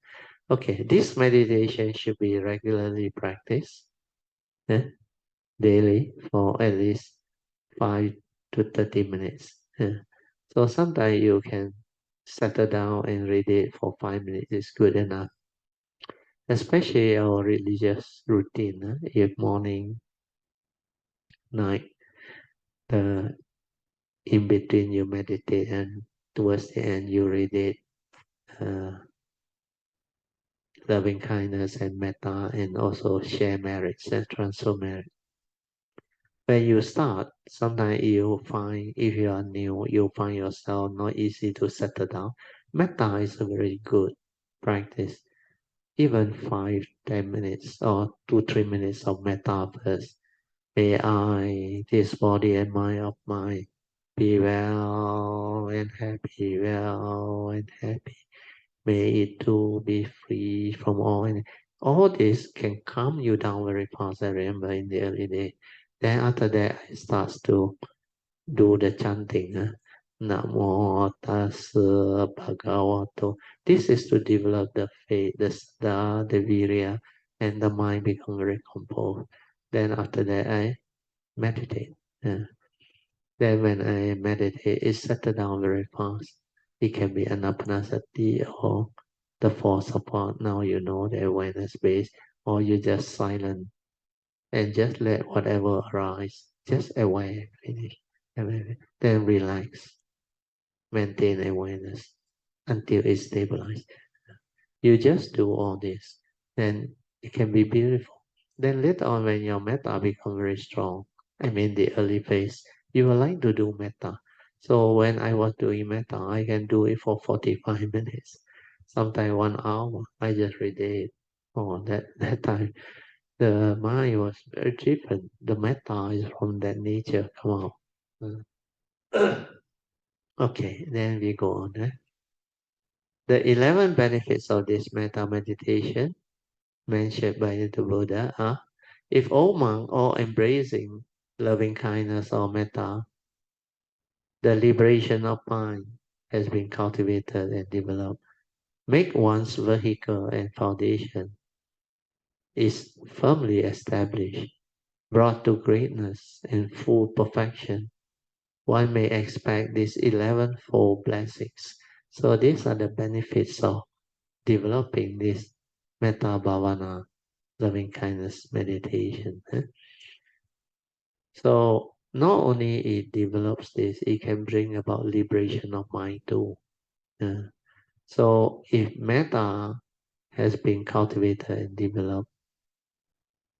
Okay, this meditation should be regularly practiced, daily for at least 5 to 30 minutes. So sometimes you can settle down and read it for 5 minutes is good enough. Especially our religious routine, if morning, night, the in between you meditate and towards the end you read it, uh, loving kindness and metta, and also share merits and transfer merit. When you start, sometimes you find, if you are new, you find yourself not easy to settle down. Metta is a very good practice. Even 5, 10 minutes or 2, 3 minutes of metta first. May I, this body and mind of mine, be well and happy, well and happy. May it too be free from all. And all this can calm you down very fast. I remember in the early day. Then after that, I start to do the chanting. Namo tassa bhagavato. This is to develop the faith, the sthā, the virya, and the mind become very composed. Then after that, I meditate. Then when I meditate, it settles down very fast. It can be anapanasati or the four support. Now you know the awareness base, or you just silent and just let whatever arise. Just aware, finish. Aware. Then relax, maintain awareness until it's stabilized. You just do all this, then it can be beautiful. Then later on, when your metta become very strong, I mean the early phase, you will like to do metta. So when I was doing metta, I can do it for 45 minutes, sometimes 1 hour. I just read it. Oh, that time the mind was very different. The metta is from that nature come out. Okay, then we go on. The 11 benefits of this metta meditation mentioned by the Buddha are: if all monks are embracing loving kindness or metta, the liberation of mind has been cultivated and developed. Make one's vehicle and foundation is firmly established, brought to greatness and full perfection. One may expect these 11-fold blessings. So these are the benefits of developing this Metta Bhavana, loving kindness meditation. So not only it develops this, it can bring about liberation of mind too. So if metta has been cultivated and developed,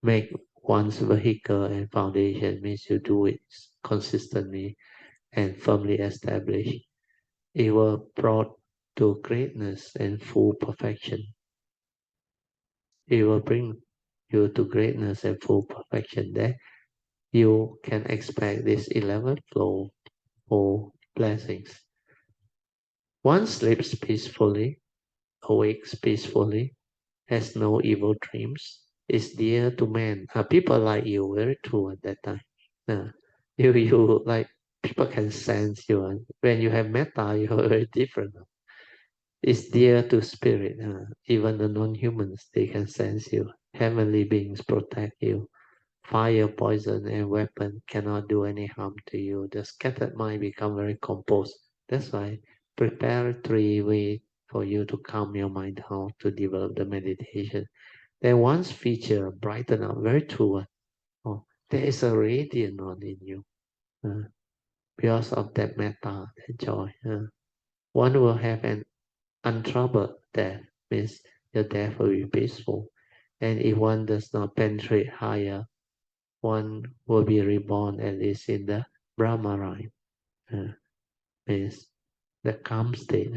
make one's vehicle and foundation means you do it consistently and firmly established. It will brought to greatness and full perfection. It will bring you to greatness and full perfection. There you can expect this 11 flow for blessings. One sleeps peacefully, awakes peacefully, has no evil dreams, is dear to men. People like you, very true at that time. You like, people can sense you. And when you have metta, you are very different. Is dear to spirit. Even the non-humans, they can sense you. Heavenly beings protect you. Fire, poison, and weapon cannot do any harm to you. The scattered mind become very composed. That's why preparatory way for you to calm your mind down to develop the meditation. Then once feature brighten up, very true. Oh, there is a radiant on in you because of that metta, that joy. One will have an untroubled death, means your death will be peaceful. And if one does not penetrate higher, one will be reborn at least in the Brahmarine, means the calm state,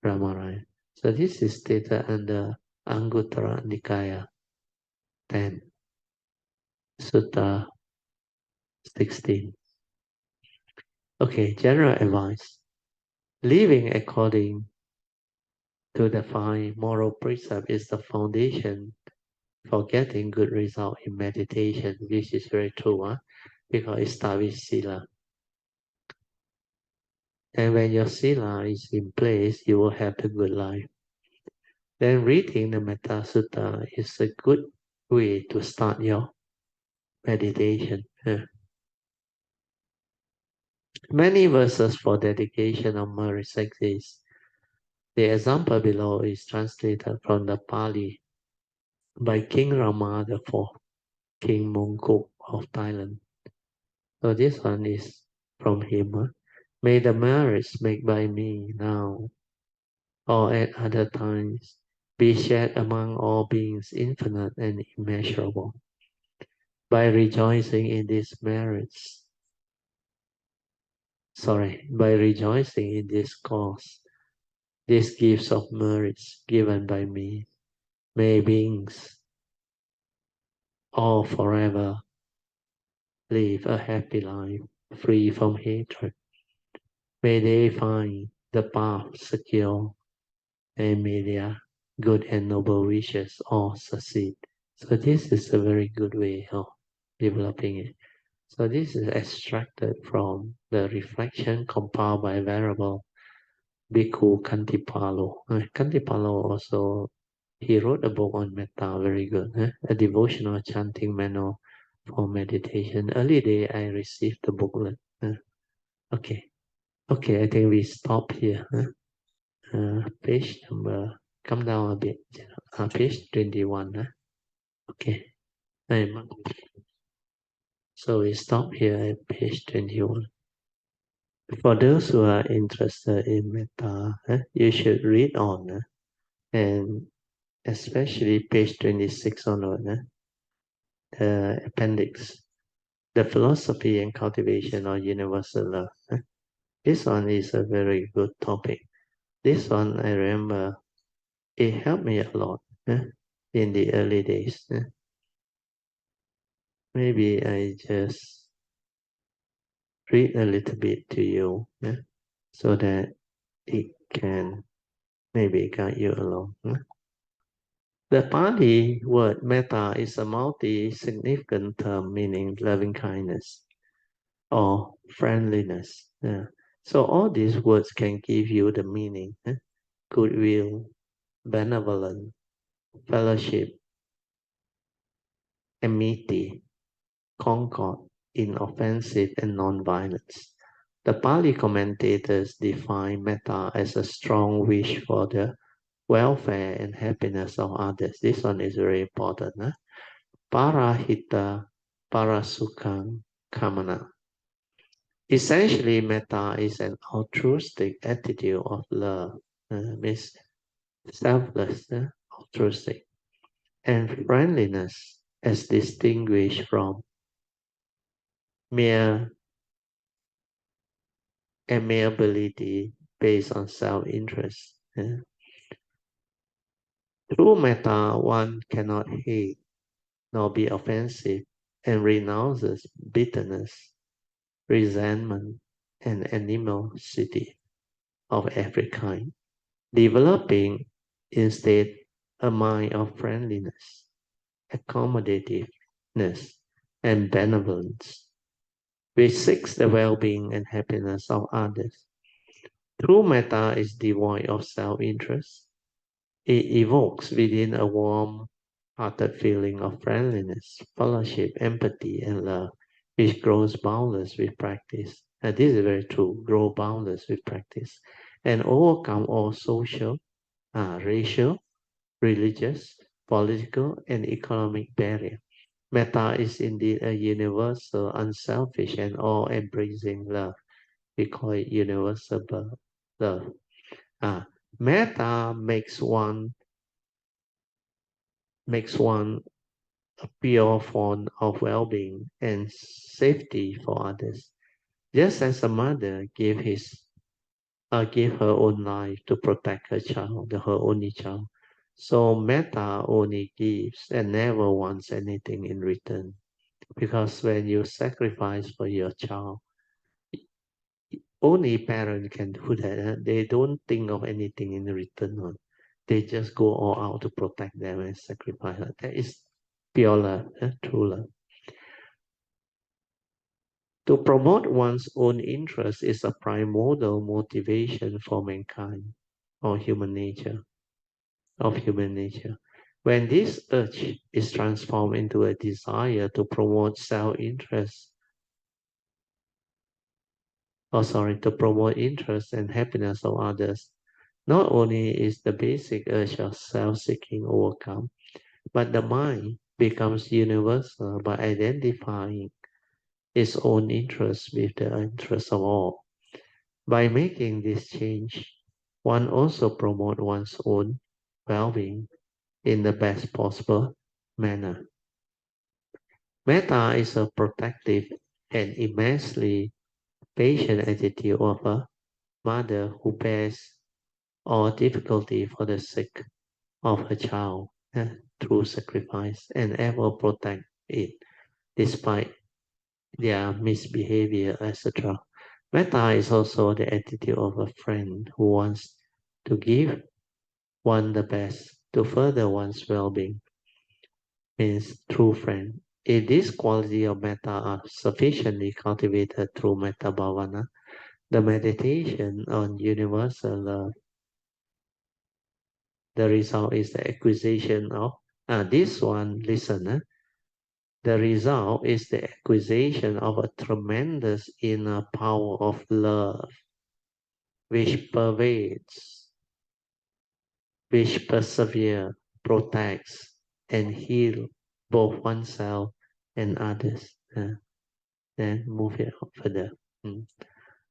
Brahmarine. So this is stated under Anguttara Nikaya 10, Sutta 16. Okay, general advice. Living according to the five moral precepts is the foundation for getting good result in meditation. This is very true, because it starts with sila. And when your sila is in place, you will have a good life. Then reading the Metta Sutta is a good way to start your meditation. Many verses for dedication of merit exist. The example below is translated from the Pali by King Rama IV, King Mongkok of Thailand. So this one is from him. May the merits made by me now or at other times be shared among all beings infinite and immeasurable. By rejoicing in these merits, by rejoicing in this cause, these gifts of merits given by me, may beings all forever live a happy life, free from hatred. May they find the path secure, and may their good and noble wishes all succeed. So this is a very good way of developing it. So this is extracted from the reflection compiled by Venerable Bhikkhu Kantipalo. Kantipalo also, he wrote a book on metta, very good. A devotional chanting manual for meditation. Early day, I received the booklet. Okay. Okay, I think we stop here. Page number, come down a bit. Page 21. Okay. So we stop here at page 21. For those who are interested in metta, you should read on. And especially page 26 onward, the appendix, the philosophy and cultivation of universal love. This one is a very good topic. This one, I remember, it helped me a lot in the early days. Maybe I just read a little bit to you so that it can maybe guide you along. The Pali word metta is a multi-significant term meaning loving kindness or friendliness. So all these words can give you the meaning: goodwill, benevolent, fellowship, amity, concord, inoffensive, and non-violence. The Pali commentators define metta as a strong wish for the welfare and happiness of others. This one is very important. Parahita parasukham kamana. Essentially, metta is an altruistic attitude of love, means selfless, altruistic, and friendliness as distinguished from mere amiability based on self-interest. Through metta, one cannot hate nor be offensive and renounces bitterness, resentment, and animosity of every kind, developing instead a mind of friendliness, accommodativeness, and benevolence, which seeks the well-being and happiness of others. True metta is devoid of self-interest. It evokes within a warm-hearted feeling of friendliness, fellowship, empathy, and love, which grows boundless with practice. And this is very true, grow boundless with practice, and overcome all social, racial, religious, political, and economic barriers. Metta is indeed a universal, unselfish, and all-embracing love. We call it universal love. Ah, Metta makes one a pure form of well-being and safety for others. Just as a mother gave her own life to protect her child, her only child. So Metta only gives and never wants anything in return. Because when you sacrifice for your child, only parent can do that. They don't think of anything in return. They just go all out to protect them and sacrifice. That is pure love, true love. To promote one's own interest is a primordial motivation for mankind or human nature. When this urge is transformed into a desire to promote self-interest, to promote interest and happiness of others, not only is the basic urge of self-seeking overcome, but the mind becomes universal by identifying its own interests with the interests of all. By making this change, one also promotes one's own well-being in the best possible manner. Metta is a protective and immensely patient attitude of a mother who bears all difficulty for the sake of her child through sacrifice and ever protect it despite their misbehavior, etc. Metta is also the attitude of a friend who wants to give one the best to further one's well-being, means true friend. If this quality of metta are sufficiently cultivated through Metta Bhavana, the meditation on universal love, the result is the acquisition of, this one, listen, the result is the acquisition of a tremendous inner power of love, which pervades, which perseveres, protects, and heals both oneself and others. Then move it on further.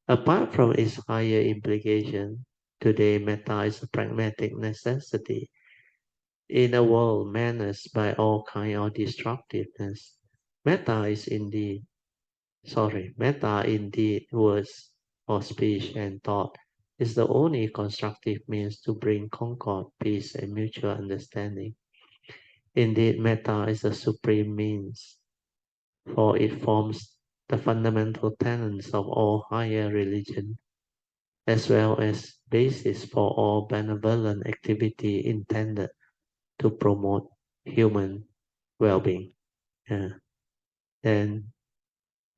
Apart from its higher implication, today metta is a pragmatic necessity. In a world menaced by all kind of destructiveness, metta indeed, words or speech and thought is the only constructive means to bring concord, peace, and mutual understanding. Indeed, metta is the supreme means, for it forms the fundamental tenets of all higher religion, as well as basis for all benevolent activity intended to promote human well-being. Then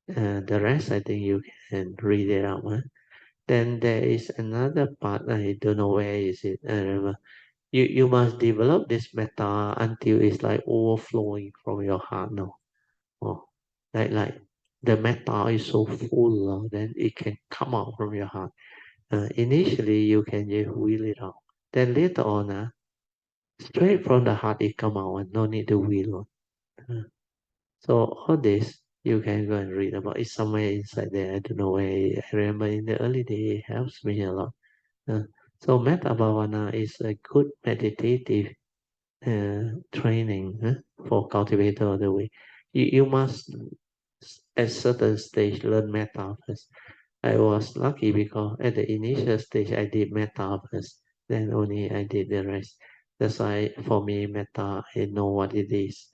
the rest, I think you can read it out. Then there is another part, I don't know where is it. I remember. You must develop this metta until it's like overflowing from your heart now. Oh, like the metta is so full, then it can come out from your heart. Initially, you can just wheel it out. Then later on, straight from the heart it come out, and no need to wheel on. So all this you can go and read about. It's somewhere inside there. I don't know where. I remember in the early day, it helps me a lot. So Metta Bhavana is a good meditative training for cultivator of the way. You must at certain stage learn metta first. I was lucky because at the initial stage I did metta first, then only I did the rest. That's why for me metta I know what it is.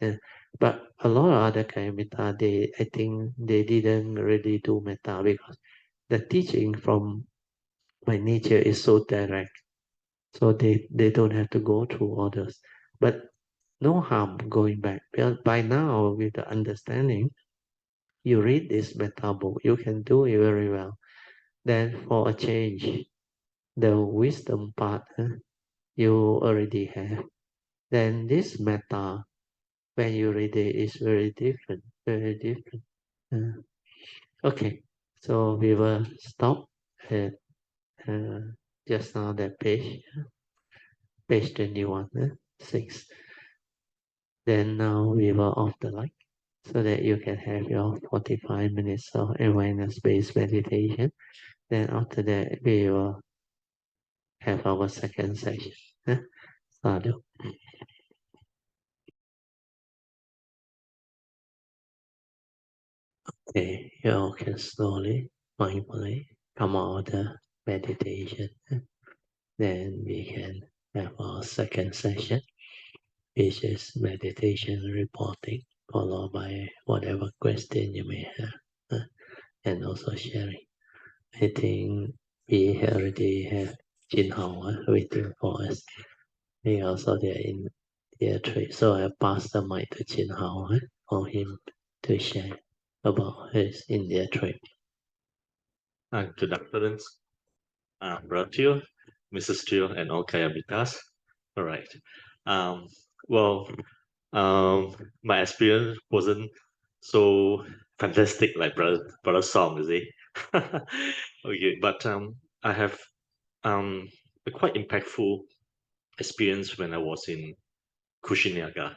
But a lot of other kind of metta, I think they didn't really do metta because the teaching from my nature is so direct. So they don't have to go through others. But no harm going back. Well, by now, with the understanding, you read this metta book, you can do it very well. Then for a change, the wisdom part you already have. Then this metta, when you read it, is very different, very different. Okay, so we will stop at just now that page 21, 6. Then now we will off the light so that you can have your 45 minutes of awareness-based meditation. Then after that, we will have our second session. Sadhu. Okay, you all can slowly, mindfully come out of the meditation. Then we can have our second session, which is meditation reporting, followed by whatever question you may have, and also sharing. I think we already have Jin Hao waiting for us. They also there in their trade. So I pass the mic to Jin Hao for him to share about his India trip. Good afternoon, Bro Teoh, Mrs. Teoh, and all Kayabitas. All right. Um, well, my experience wasn't so fantastic like brother Song, is it? Okay, but I have a quite impactful experience when I was in Kushinyaga.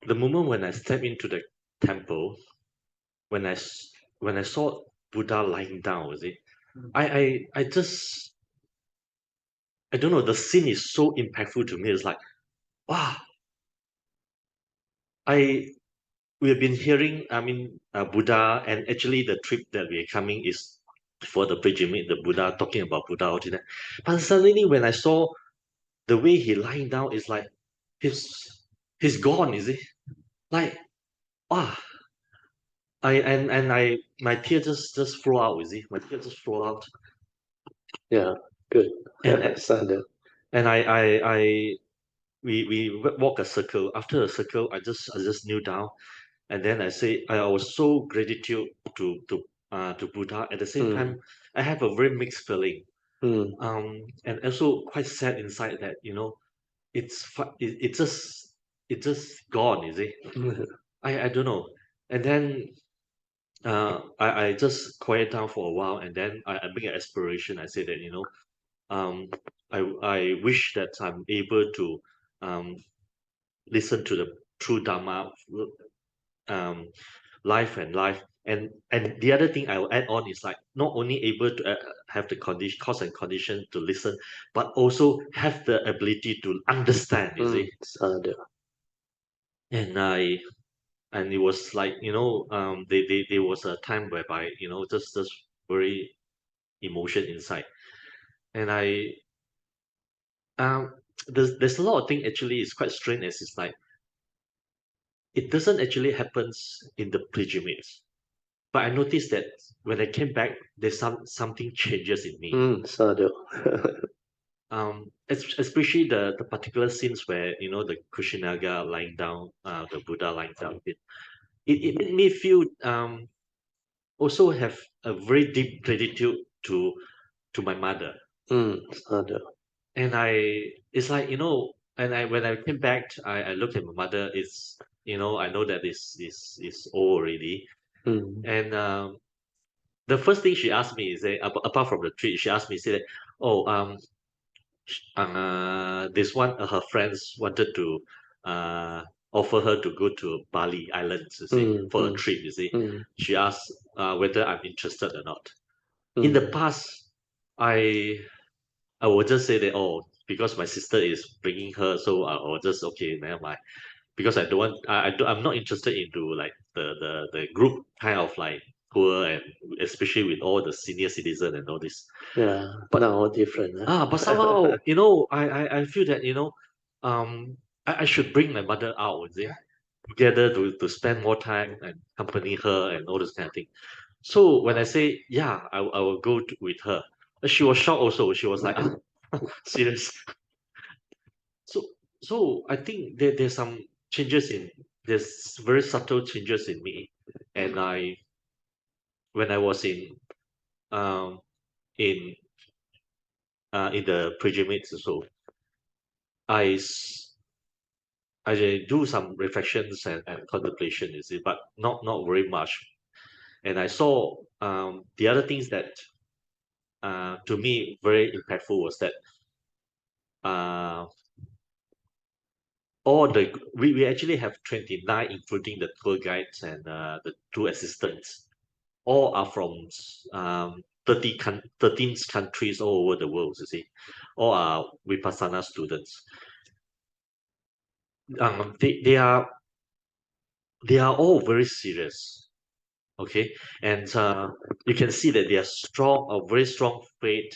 The moment when I stepped into the temple, when when I saw Buddha lying down, is it? I just I don't know. The scene is so impactful to me. It's like, wow, I we have been hearing. I mean, Buddha, and actually the trip that we're coming is for the pilgrimage. The Buddha talking about Buddha all that. But suddenly, when I saw the way he lying down, is like he's he's gone. Is it like ah? I my tear just flow out. Is it my tear just flow out? Yeah, good. And Sadhu. and I we walk a circle. After a circle, I just kneel down, and then I say I was so gratitude to Buddha. At the same time, I have a very mixed feeling. And also quite sad inside that it just gone. Is it? I don't know. And then I just quiet down for a while, and then I make an aspiration. I say that um I wish that I'm able to um listen to the true Dharma um, life and life And the other thing I will add on is like not only able to have the condition, cause and condition to listen, but also have the ability to understand. You see, Sadhu. and it was like there was a time whereby just very emotion inside, and um there's a lot of thing actually is quite strange as it's like it doesn't actually happens in the pilgrimage. But I noticed that when I came back, there's something changes in me. Sadhu. Especially the particular scenes where the Kushinaga lying down, the Buddha lying down. It made me feel also have a very deep gratitude to my mother. Sadhu. And it's like and when I came back, I looked at my mother. It's I know that is old already, and the first thing she asked me is that, apart from the treat, she asked me, said, "Oh, this one her friends wanted to offer her to go to Bali Islands, you see, for a trip. You see, she asked whether I'm interested or not. In the past, I I would just say that because my sister is bringing her, so I will just okay, never mind. Because I don't want, I'm not interested into like the group kind of like tour, and especially with all the senior citizen and all this. Yeah, But now different. but somehow I feel that I should bring my mother out, is it, together to spend more time and accompany her and all this kind of thing. So when I say yeah, I will go with her, she was shocked also. She was like, serious. So I think there's some changes in there's very subtle changes in me, and I when I was um in in the pre-mix also, I s- I do some reflections and contemplation, you see, but not very much. And I saw the other things that to me very impactful was that uh all the we actually have 29, including the tour guides and the two assistants. All are from 13 countries all over the world, you see. All are Vipassana students. They are all very serious, okay? And you can see that they are strong, a very strong faith,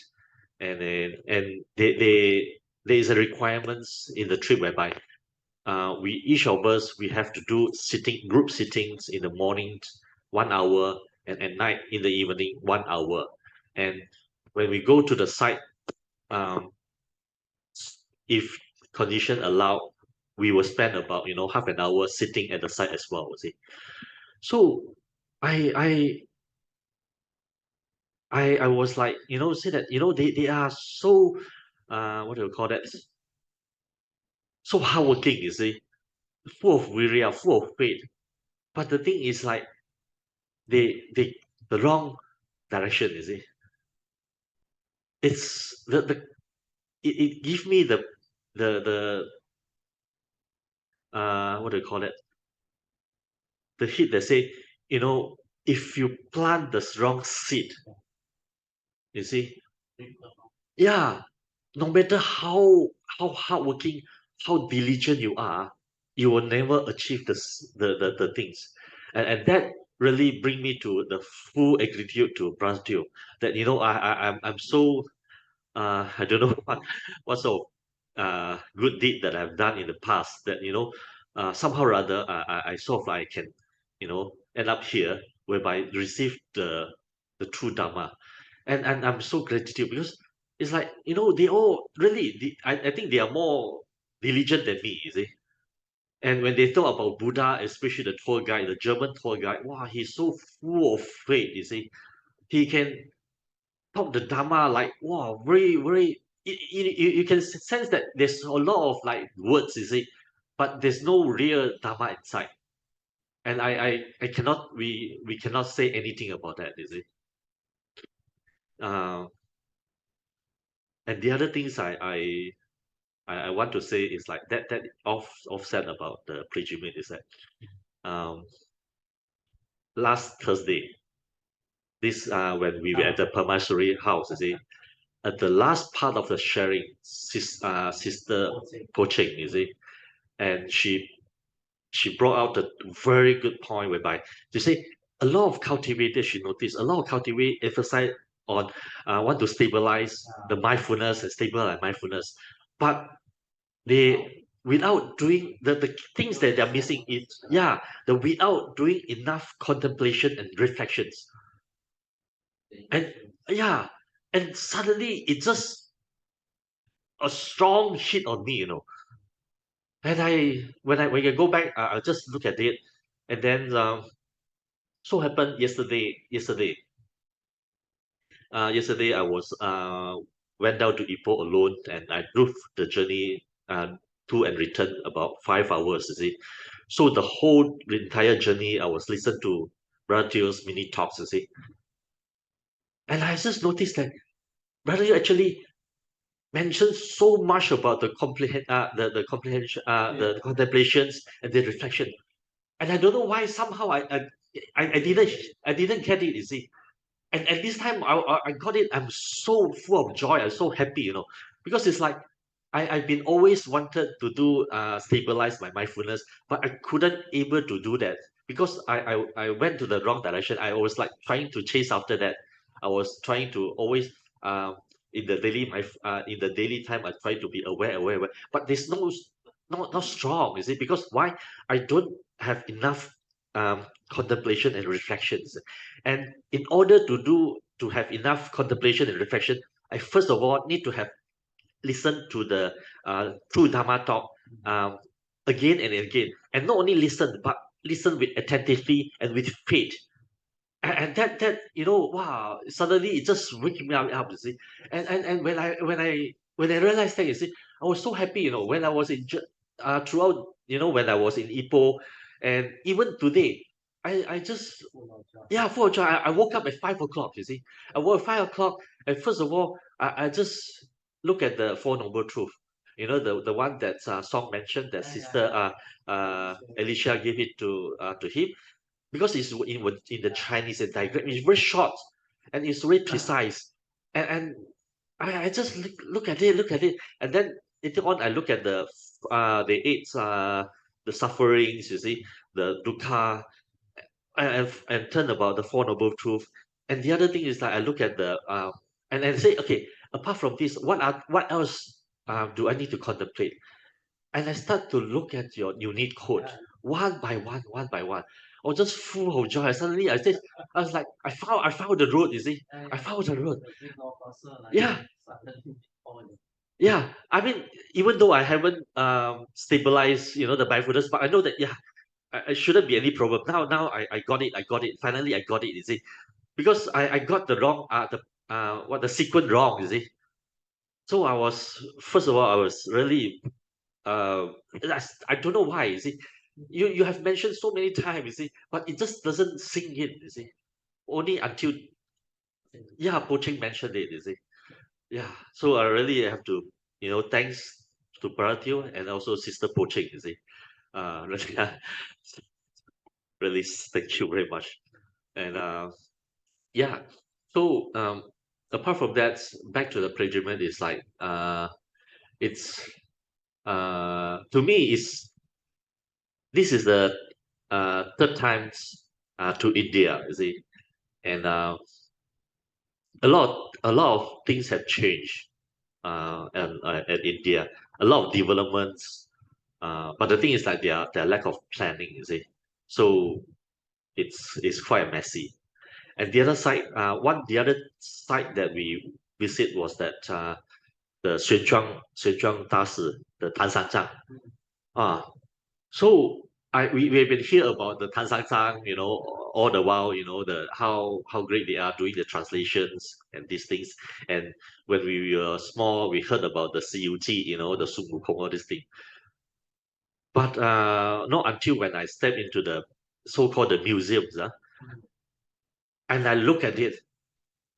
and there is a requirements in the trip whereby we each of us we have to do group sittings in the morning 1 hour, and at night in the evening 1 hour. And when we go to the site, um, if condition allow, we will spend about half an hour sitting at the site as well. You see, so I I I was like say that they are so what do you call that, so hardworking. You see, full of virya, full of faith. But the thing is like they the wrong direction. You see, it's it give me the what do you call it, the hit that say you know if you plant the wrong seed, you see, yeah, no matter how hardworking, how diligent you are, you will never achieve the things. And that really bring me to the full gratitude to Bro Teoh, that I'm so I don't know what sort of good deed that I've done in the past, that somehow or other I sort of like can end up here whereby receive the true Dharma. And I'm so gratitude because it's like they all really I think they are more diligent than me, you see. And when they talk about Buddha, especially the tour guide, the German tour guide, wow, he's so full of faith, you see. He can talk the Dharma like wow, very very. You can sense that there's a lot of like words, you see, but there's no real Dharma inside. And I cannot we cannot say anything about that, you see. Uh, and the other things I want to say is like that offset about the pre is that um last Thursday. This when we were at the Permaisuri house, you see, at the last part of the sharing, sister coaching, you see, and she brought out a very good point whereby she say a lot of cultivators, she noticed a lot of cultivators emphasize on want to stabilize the mindfulness and stabilize mindfulness, but they without doing the things that they're missing is the without doing enough contemplation and reflections. And and suddenly it's just a strong hit on me, And when I go back, I'll just look at it, and then so happened yesterday I was went down to Ipoh alone, and I drove the journey to and return about 5 hours. You see, so the entire journey I was listening to Brother Teoh's mini talks. You see, and I just noticed that Brother Teo actually mentioned so much about the comprehension, the contemplations and the reflection, and I don't know why somehow I didn't get it. You see, and this time I got it. I'm so full of joy. I'm so happy, because it's like I've been always wanted to do stabilize my mindfulness, but I couldn't able to do that because I went to the wrong direction. I was like trying to chase after that. I was trying to always in the daily time I try to be aware, but there's not strong, is it? Because why? I don't have enough contemplation and reflections. And in order to have enough contemplation and reflection, I first of all need to have listened to the true Dharma talk again and again, and not only listen but listen with attentively and with faith. And that wow, suddenly it just waking me up, you see. And when I realized that, you see, I was so happy, when I was throughout, when I was in Ipoh, and even today, I just full of joy. I woke up at 5 o'clock, you see. I woke at 5 o'clock, and first of all, I just look at the Four Noble Truth. The one that Song mentioned that Sister Alicia gave it to him, because it's in the Chinese diagram. It's very short and it's very precise. And I just look at it, and then later on I look at the eight the sufferings, you see, the dukkha, and turn about the Four Noble Truth. And the other thing is that I look at the and say, okay, apart from this, what else do I need to contemplate? And I start to look at your unique code one by one. I was just full of joy. Suddenly I was like, I found the road, you see. I found the road. Yeah. Yeah. I mean, even though I haven't stabilized, the mindfulness, but I know that I shouldn't be any problem. Now I got it. I got it. Finally I got it, you see. Because I got the wrong the sequence wrong, you see. So first of all, I was really uh I don't know why, you see. You have mentioned so many times, you see, but it just doesn't sink in, you see. Only until Poching mentioned it, you see. Yeah. So I really have to, thanks to Brother Teoh and also Sister Poching, you see. Really, really thank you very much. And yeah. So apart from that, back to the plagiarism is like it's to me is this is the third times to India, you see, and a lot of things have changed at India. A lot of developments, but the thing is like their lack of planning, you see. So it's quite messy. And the other side that we visit was that the Xuanzhuang Dashi, the Tan San Zhang. Ah, so we have been hear about the Tan San Zhang, all the while, the how great they are doing the translations and these things. And when we were small, we heard about the CUT, the Sun Wukong, all this thing. But not until when I step into the so-called the museums, and I look at it,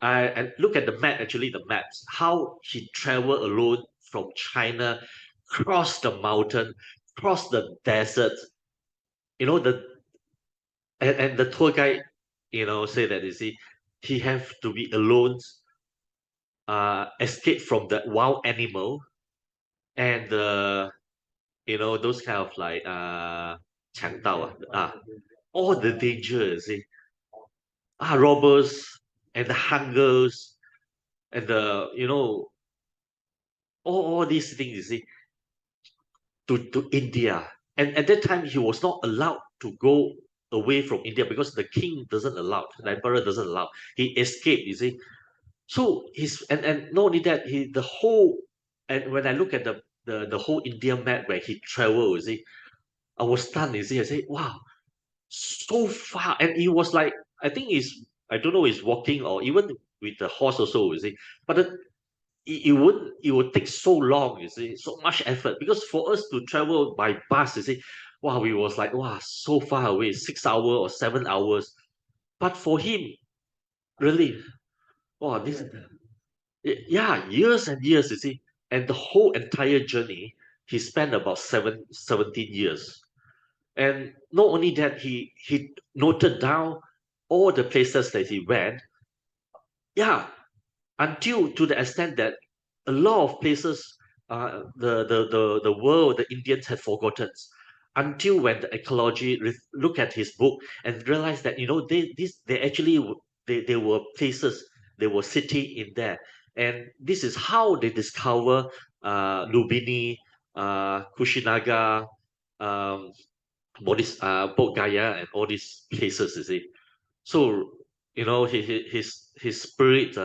I look at the map, actually the maps, how he traveled alone from China, cross the mountain, cross the desert, the and the tour guide say that, he have to be alone, escape from that wild animal and those kind of like 强盗 all the danger, robbers and the hungers and the all these things, to India. And at that time, he was not allowed to go away from India because the king doesn't allow, the emperor doesn't allow. He escaped, So and not only that, and when I look at the whole India map where he traveled, I was stunned, I say, wow, so far. And he was like, I don't know, he's walking or even with the horse also, But it would take so long, so much effort. Because for us to travel by bus, wow, we was like, wow, so far away, 6 hours or 7 hours. But for him, really, wow, yeah, years and years, And the whole entire journey, he spent about 17 years. And not only that, he noted down all the places that he went. Yeah, until to the extent that a lot of places, the world, the Indians had forgotten, until when the ecology look at his book and realize that they actually they were places, they were city in there, and this is how they discover Lumbini, Kushinaga, um, Bodh Gaya, and all these places. So his spirit.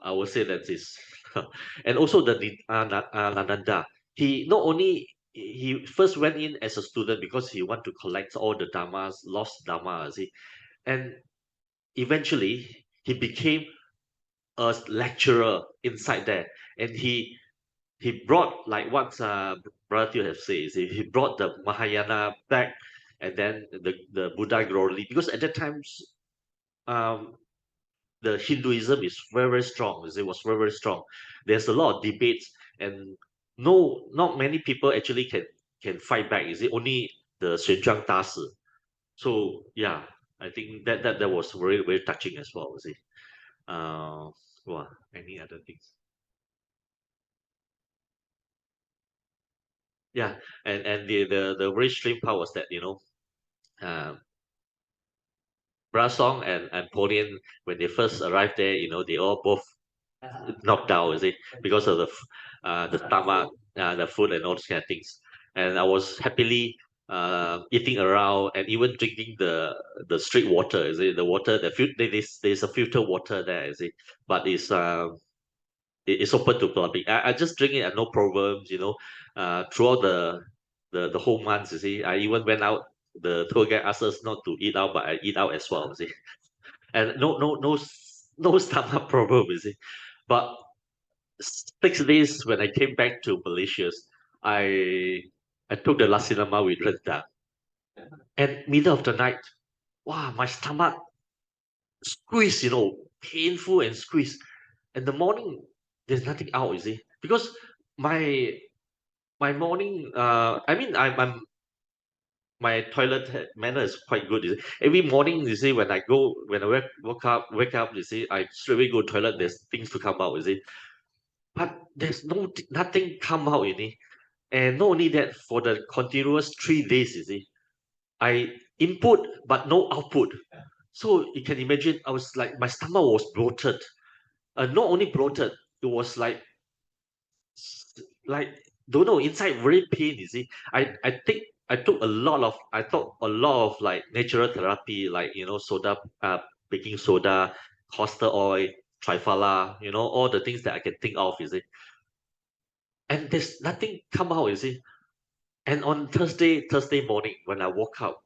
I would say that is, and also Nanda. He not only he first went in as a student because he want to collect all the dhammas, lost dhamma, and eventually he became a lecturer inside there, and he brought like what Brother Teoh have said. He brought the Mahayana back, and then the Buddha glory, because at that time um, the Hinduism is very, very strong. It was very, very strong. There's a lot of debates, and no, not many people actually can fight back. Is it only the Xuanzang Dashi? So yeah, I think that was very, very touching as well. Uh, well, any other things? Yeah, and the very strange part was that uh, Brasong and Polian, when they first arrived there, they all both knocked down, because of the stomach, the food, and all those kind of things. And I was happily eating around and even drinking the street water, the water, there's a filter water there, but it's open to public. I just drink it and no problems, throughout the whole month, I even went out. The tour guide asked us not to eat out, but I eat out as well, and no stomach problem, But 6 days when I came back to Malaysia, I I took the nasi lemak with rendang. And middle of the night, wow, my stomach squeezed, painful and squeezed. And the morning, there's nothing out, because my my morning, I mean, my toilet manner is quite good. Every morning, when when I wake up, I straight away go to toilet. There's things to come out, but there's nothing come out, And not only that, for the continuous 3 days, I input but no output. So you can imagine, I was like, my stomach was bloated. Not only bloated, it was like don't know, inside very pain. I took I thought a lot of like natural therapy, like soda, baking soda, castor oil, trifala, all the things that I can think of. And there's nothing come out. And on Thursday morning, when I woke up,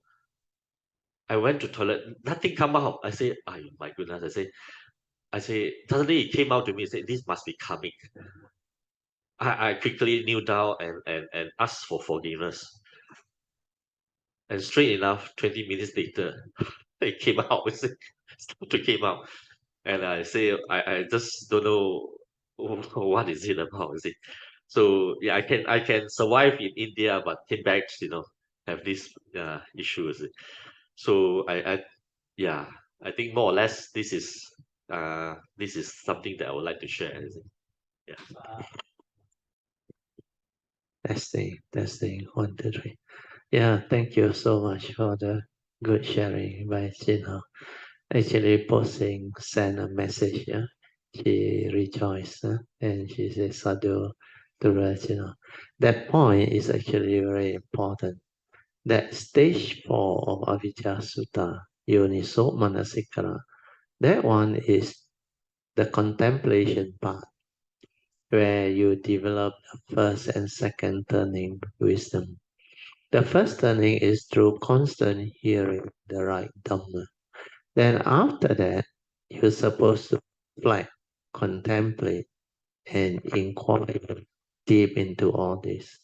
I went to toilet, nothing come out. I say, oh my goodness. I say, suddenly it came out to me, say, this must be coming. I quickly kneel down and asked for forgiveness. And straight enough, 20 minutes later, it came out. It came out. And I say, I just don't know what is it about, So yeah, I can survive in India, but came back, have this issue, So yeah. I think more or less this is something that I would like to share. Yeah. Testing, 1, 2, 3. Yeah, thank you so much for the good sharing by Jinho. Actually, posting send a message. Yeah, she rejoiced and she said Sadhu to Rajina. That point is actually very important. That stage 4 of Avijja Sutta, Yoniso Manasikara, that one is the contemplation part, where you develop the first and second turning wisdom. The first turning is through constant hearing the right Dhamma. Then after that, you're supposed to reflect, contemplate, and inquire deep into all this.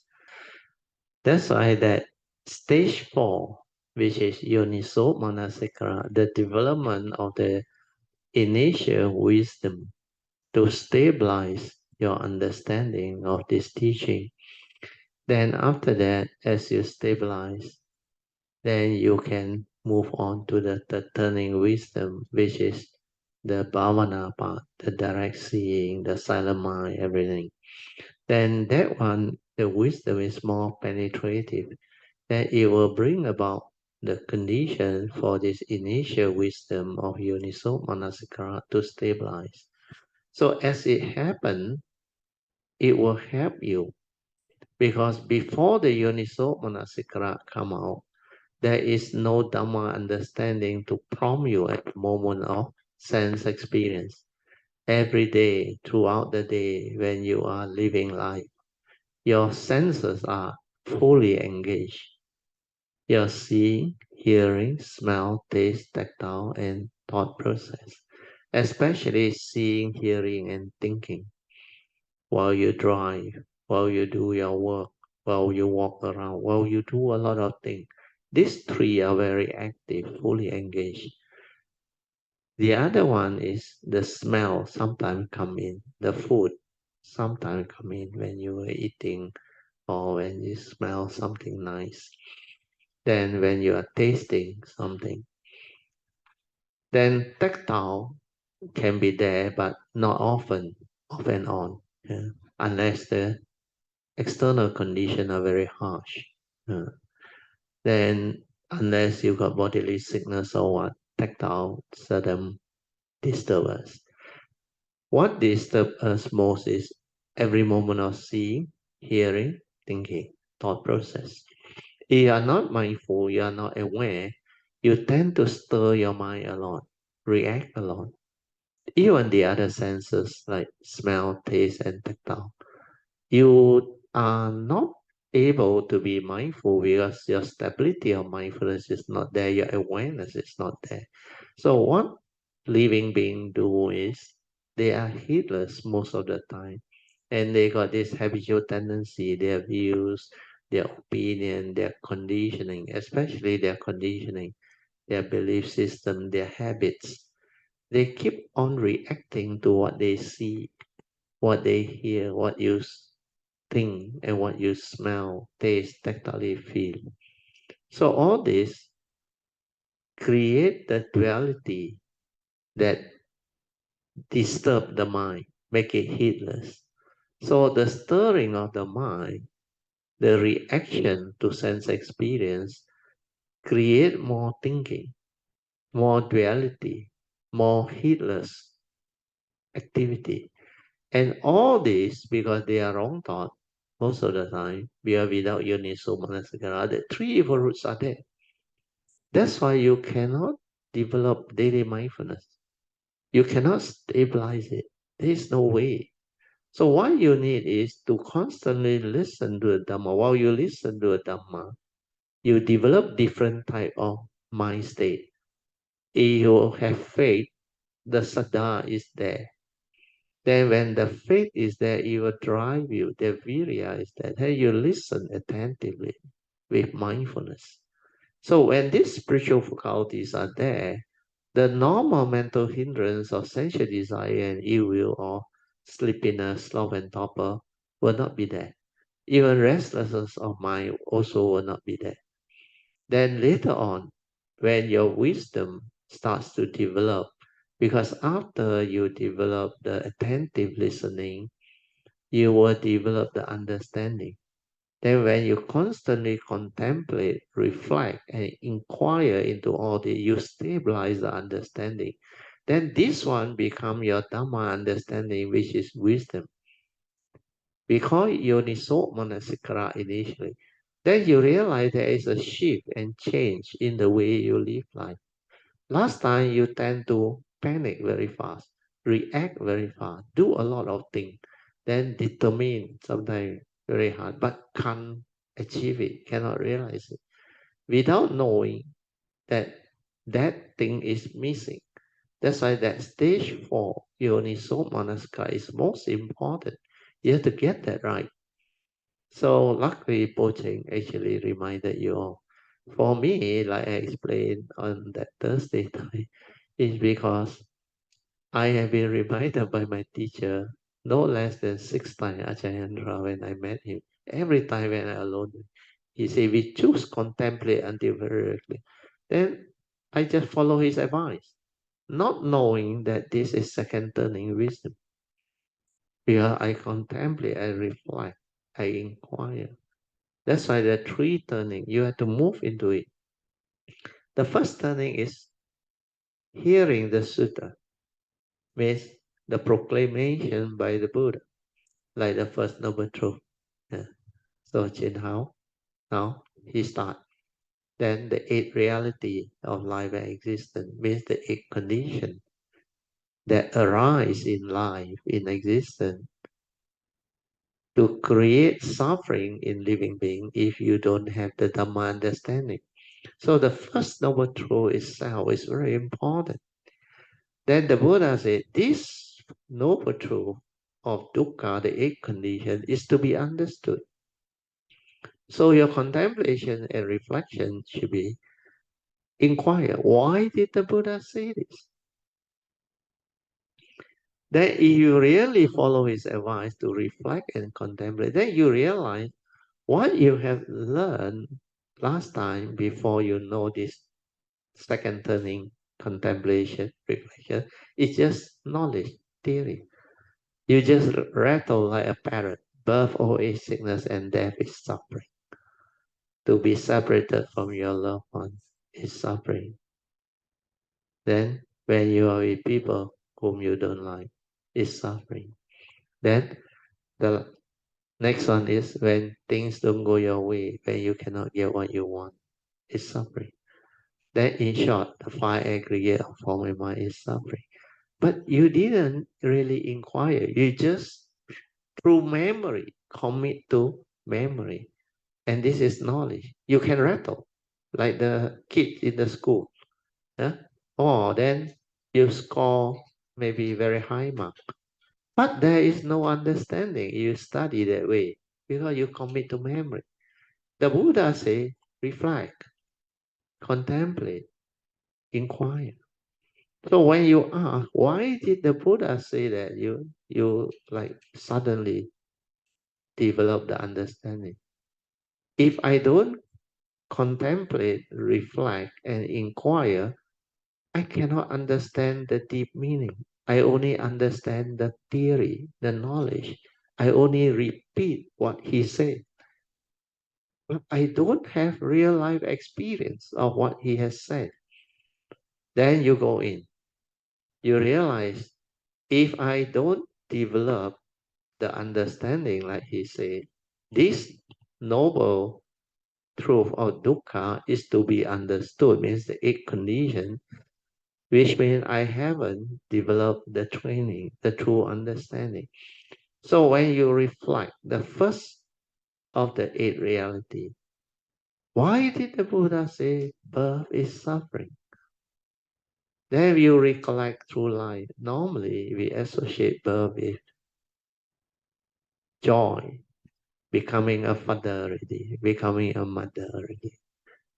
That's why that stage 4, which is Yoniso Manasikara, the development of the initial wisdom to stabilize your understanding of this teaching. Then after that, as you stabilize, then you can move on to the turning wisdom, which is the bhavana part, the direct seeing, the silent mind, everything. Then that one, the wisdom is more penetrative. Then it will bring about the condition for this initial wisdom of Yoniso Manasikara to stabilize. So as it happens, it will help you because before the Yoniso Manasikara come out, there is no Dhamma understanding to prompt you at the moment of sense experience. Every day, throughout the day, when you are living life, your senses are fully engaged. Your seeing, hearing, smell, taste, tactile, and thought process, especially seeing, hearing, and thinking while you drive, while you do your work, while you walk around, while you do a lot of things. These three are very active, fully engaged. The other one is the smell sometimes come in, the food sometimes come in when you are eating or when you smell something nice. Then when you are tasting something, then tactile can be there, but not often, off and on, yeah, unless the external conditions are very harsh. Yeah. Then unless you got bodily sickness or what, tactile seldom disturb us. What disturbs us most is every moment of seeing, hearing, thinking, thought process. If you are not mindful, you are not aware, you tend to stir your mind a lot, react a lot. Even the other senses like smell, taste, and tactile, you are not able to be mindful because your stability of mindfulness is not there, your awareness is not there. So what living beings do is they are heedless most of the time. And they got this habitual tendency, their views, their opinion, their conditioning, especially their conditioning, their belief system, their habits. They keep on reacting to what they see, what they hear, what you think, and what you smell, taste, tactile, feel. So all this create the duality that disturb the mind, make it heedless. So the stirring of the mind, the reaction to sense experience, create more thinking, more duality, more heedless activity. And all this because they are wrong thought most of the time, we are without Yoniso Manasikara. The three evil roots are there. That's why you cannot develop daily mindfulness. You cannot stabilize it. There is no way. So what you need is to constantly listen to the Dhamma. While you listen to the Dhamma, you develop different type of mind state. If you have faith, the Saddha is there. Then when the faith is there, it will drive you. The virya is there. Then you listen attentively with mindfulness. So when these spiritual faculties are there, the normal mental hindrance of sensual desire and ill will or sleepiness, sloth and torpor will not be there. Even restlessness of mind also will not be there. Then later on, when your wisdom starts to develop. Because after you develop the attentive listening, you will develop the understanding. Then when you constantly contemplate, reflect, and inquire into all this, you stabilize the understanding. Then this one become your Dhamma understanding, which is wisdom. We call it Yoniso Manasikara initially. Then you realize there is a shift and change in the way you live life. Last time you tend to panic very fast, react very fast, do a lot of things, then determine sometimes very hard, but can't achieve it, cannot realize it. Without knowing that that thing is missing. That's why that stage 4, Yoniso Manasikara, is most important. You have to get that right. So luckily, Pocheng actually reminded you all. For me, like I explained on that Thursday time, is because I have been reminded by my teacher no less than 6 times, Acharyandra, when I met him. Every time when I alone, he said, we choose contemplate until very early. Then I just follow his advice, not knowing that this is second turning wisdom. Because I contemplate, I reflect, I inquire. That's why the three turning, you have to move into it. The first turning is hearing the sutta, means the proclamation by the Buddha, like the first noble truth. Yeah. So Chin Hao, now he start. Then the eight reality of life and existence means the eight conditions that arise in life, in existence, to create suffering in living being if you don't have the Dhamma understanding. So the first noble truth itself is very important. Then the Buddha said, this noble truth of dukkha, the eight condition, is to be understood. So your contemplation and reflection should be inquire, why did the Buddha say this? Then if you really follow his advice to reflect and contemplate, then you realize what you have learned last time before you know this second turning contemplation, reflection, is just knowledge, theory. You just rattle like a parrot. Birth, old age, sickness, and death is suffering. To be separated from your loved ones is suffering. Then, when you are with people whom you don't like, is suffering. Then, the next one is when things don't go your way, when you cannot get what you want, is suffering. Then, in short, the five aggregate of form and mind is suffering. But you didn't really inquire. You just, through memory, commit to memory. And this is knowledge. You can rattle, like the kids in the school. Yeah? Or then you score maybe very high mark. But there is no understanding. You study that way because you commit to memory. The Buddha say, reflect, contemplate, inquire. So when you ask, why did the Buddha say that, you like suddenly develop the understanding. If I don't contemplate, reflect, and inquire, I cannot understand the deep meaning. I only understand the theory, the knowledge. I only repeat what he said. But I don't have real life experience of what he has said. Then you go in. You realize if I don't develop the understanding like he said, this noble truth of dukkha is to be understood, means the eight condition, which means I haven't developed the training, the true understanding. So when you reflect the first of the eight reality, why did the Buddha say birth is suffering? Then you recollect through life. Normally we associate birth with joy, becoming a father already, becoming a mother already.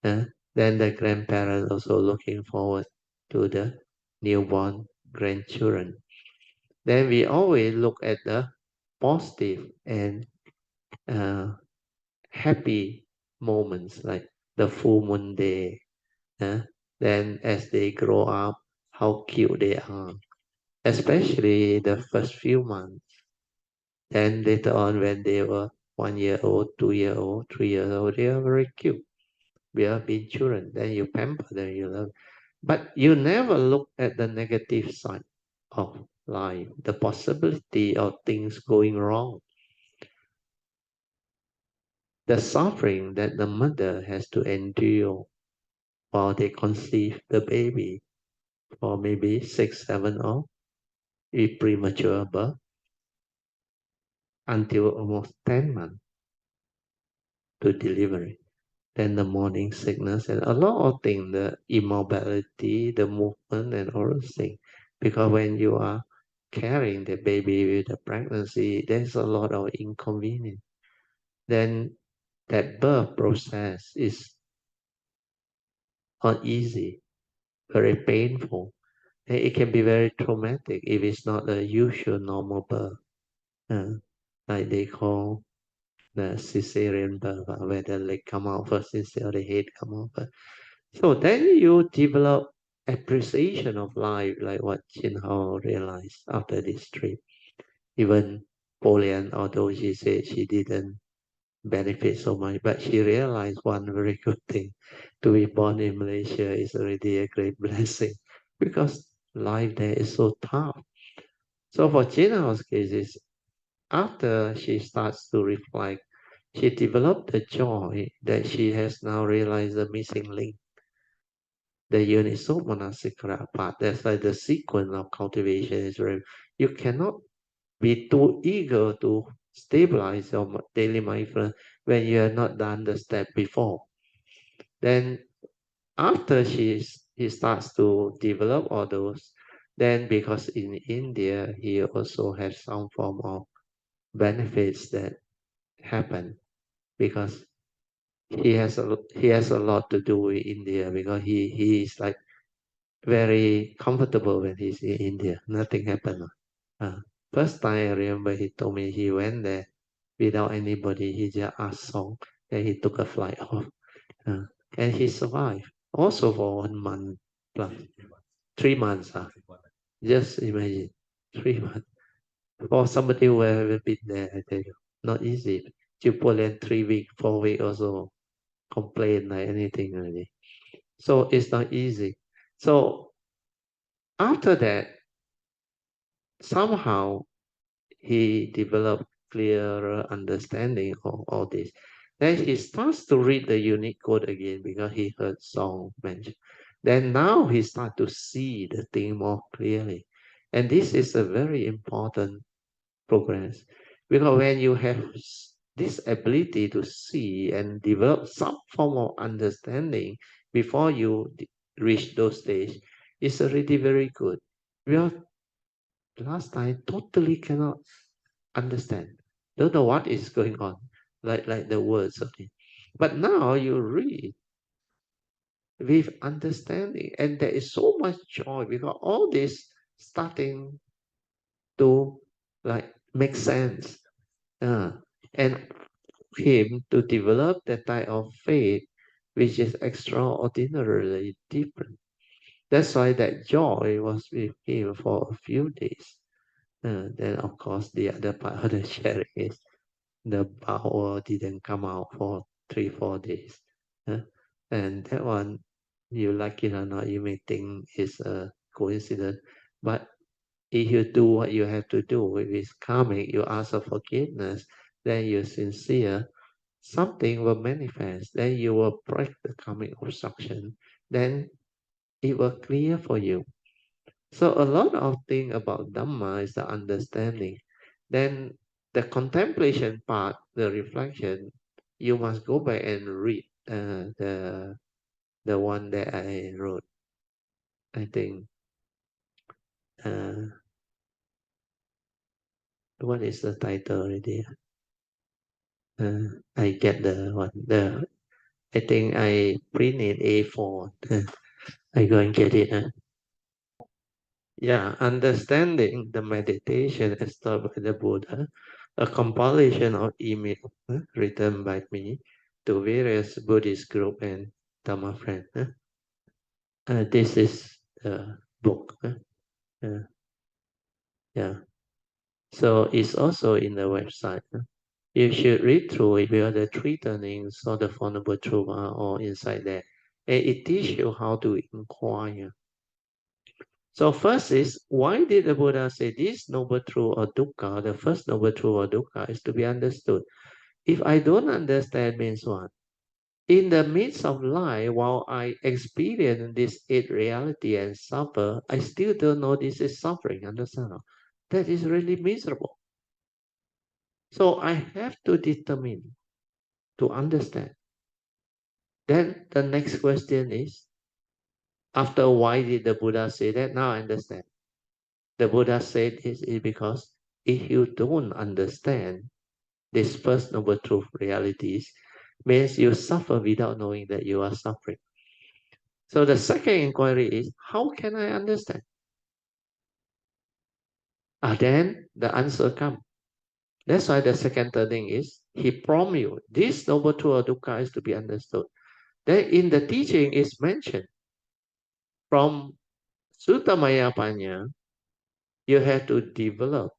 Uh, then the grandparents also looking forward to the newborn grandchildren. Then we always look at the positive and uh, happy moments like the full moon day, Then as they grow up, how cute they are, especially the first few months. Then later on, when they were 1 year old, 2 year old, 3 years old, they are very cute. We are being children. Then you pamper them, you love. But you never look at the negative side of life, the possibility of things going wrong, the suffering that the mother has to endure while they conceive the baby for maybe 6, 7, or a premature birth until almost 10 months to delivery. Then the morning sickness and a lot of things, the immobility, the movement and all those things. Because when you are carrying the baby with the pregnancy, there's a lot of inconvenience. Then that birth process is not easy, very painful. And it can be very traumatic if it's not a usual normal birth. Uh, like they call the cesarean birth, where the leg come out first instead of the head come out first. So then you develop appreciation of life, like what Chin Hao realized after this trip. Even Polian, although she said she didn't benefit so much, but she realized one very good thing. To be born in Malaysia is already a great blessing because life there is so tough. So for Chin Hao's cases, after she starts to reflect, she developed the joy that she has now realized the missing link. The Uniso Manasikara part, that's like the sequence of cultivation is very, you cannot be too eager to stabilize your daily mindfulness when you have not done the step before. Then after he starts to develop all those, then because in India he also has some form of benefits that happen because he has a lot to do with India because he is like very comfortable when he's in India. Nothing happened. First time I remember he told me he went there without anybody. He just asked song. Then he took a flight off. Uh, and he survived. Also for 1 month plus. 3 months. Just imagine. 3 months. For somebody who haven't been there, I tell you. Not easy. You pull in 3 weeks, 4 weeks also complain like anything already. So it's not easy. So after that, somehow he developed clearer understanding of all this. Then he starts to read the unique code again because he heard song mentioned. Then now he starts to see the thing more clearly. And this is a very important progress because when you have this ability to see and develop some form of understanding before you reach those stage, it's already very good. We are last time totally cannot understand. Don't know what is going on, like the words of it. But now you read with understanding, and there is so much joy because all this starting to like make sense. Uh, and him to develop that type of faith, which is extraordinarily different. That's why that joy was with him for a few days. Then of course the other part of the sharing is the bowel didn't come out for 3, 4 days. Huh? And that one, you like it or not, you may think is a coincidence. But if you do what you have to do, if it's karmic, you ask for forgiveness, then you're sincere, something will manifest. Then you will break the karmic obstruction. Then it will clear for you. So a lot of thing about Dhamma is the understanding. Then the contemplation part, the reflection, you must go back and read the one that I wrote. I think uh, what is the title already? I get the one. I think I print it A4. I go and get it. Yeah, understanding the meditation as taught by the Buddha, a compilation of email written by me to various Buddhist group and Dhamma friends. This is the book. Yeah. So it's also in the website. You should read through it because the three turnings or the Four Noble Truths are all inside there. And it teaches you how to inquire. So first is, why did the Buddha say this noble truth or dukkha? The first noble truth or dukkha is to be understood. If I don't understand means what? In the midst of life, while I experience this eight reality and suffer, I still don't know this is suffering. Understand? That is really miserable. So I have to determine to understand. Then the next question is, after why did the Buddha say that? Now I understand. The Buddha said this is because if you don't understand this first noble truth realities, means you suffer without knowing that you are suffering. So the second inquiry is, how can I understand? Then the answer comes. That's why the second thing is, he promised you, this noble truth or dukkha is to be understood. Then in the teaching is mentioned, from Suttamaya Panya, you have to develop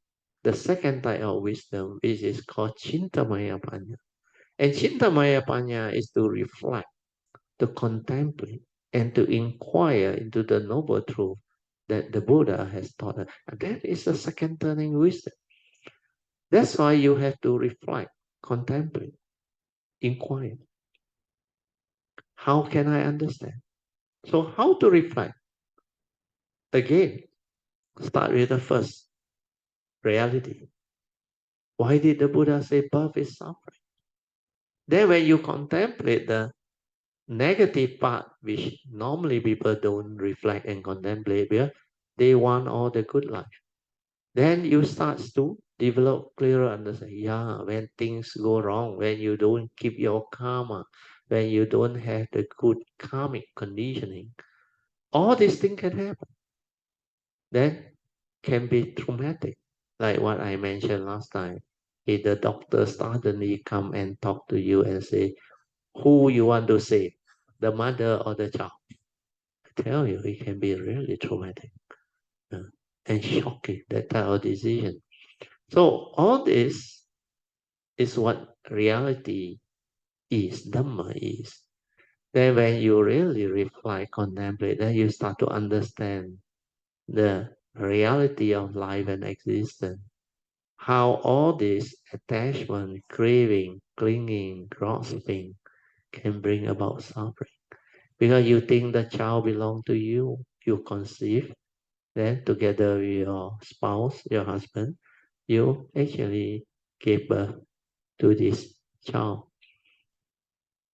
the second type of wisdom, which is called Chintamaya Panya. And Chintamaya Panya is to reflect, to contemplate, and to inquire into the noble truth that the Buddha has taught us. And that is the second turning wisdom. That's why you have to reflect, contemplate, inquire. How can I understand? So how to reflect? Again, start with the first reality. Why did the Buddha say birth is suffering? Then when you contemplate the negative part, which normally people don't reflect and contemplate because they want all the good life, then you start to develop clearer understanding. Yeah, when things go wrong, when you don't keep your karma, when you don't have the good karmic conditioning, all these things can happen. Then can be traumatic, like what I mentioned last time. If the doctor suddenly come and talk to you and say, who you want to save, the mother or the child? I tell you, it can be really traumatic and shocking, that type of decision. So all this is what reality is, Dhamma is. Then when you really reflect, contemplate, then you start to understand the reality of life and existence. How all this attachment, craving, clinging, grasping can bring about suffering. Because you think the child belongs to you, you conceive, then together with your spouse, your husband, you actually give birth to this child.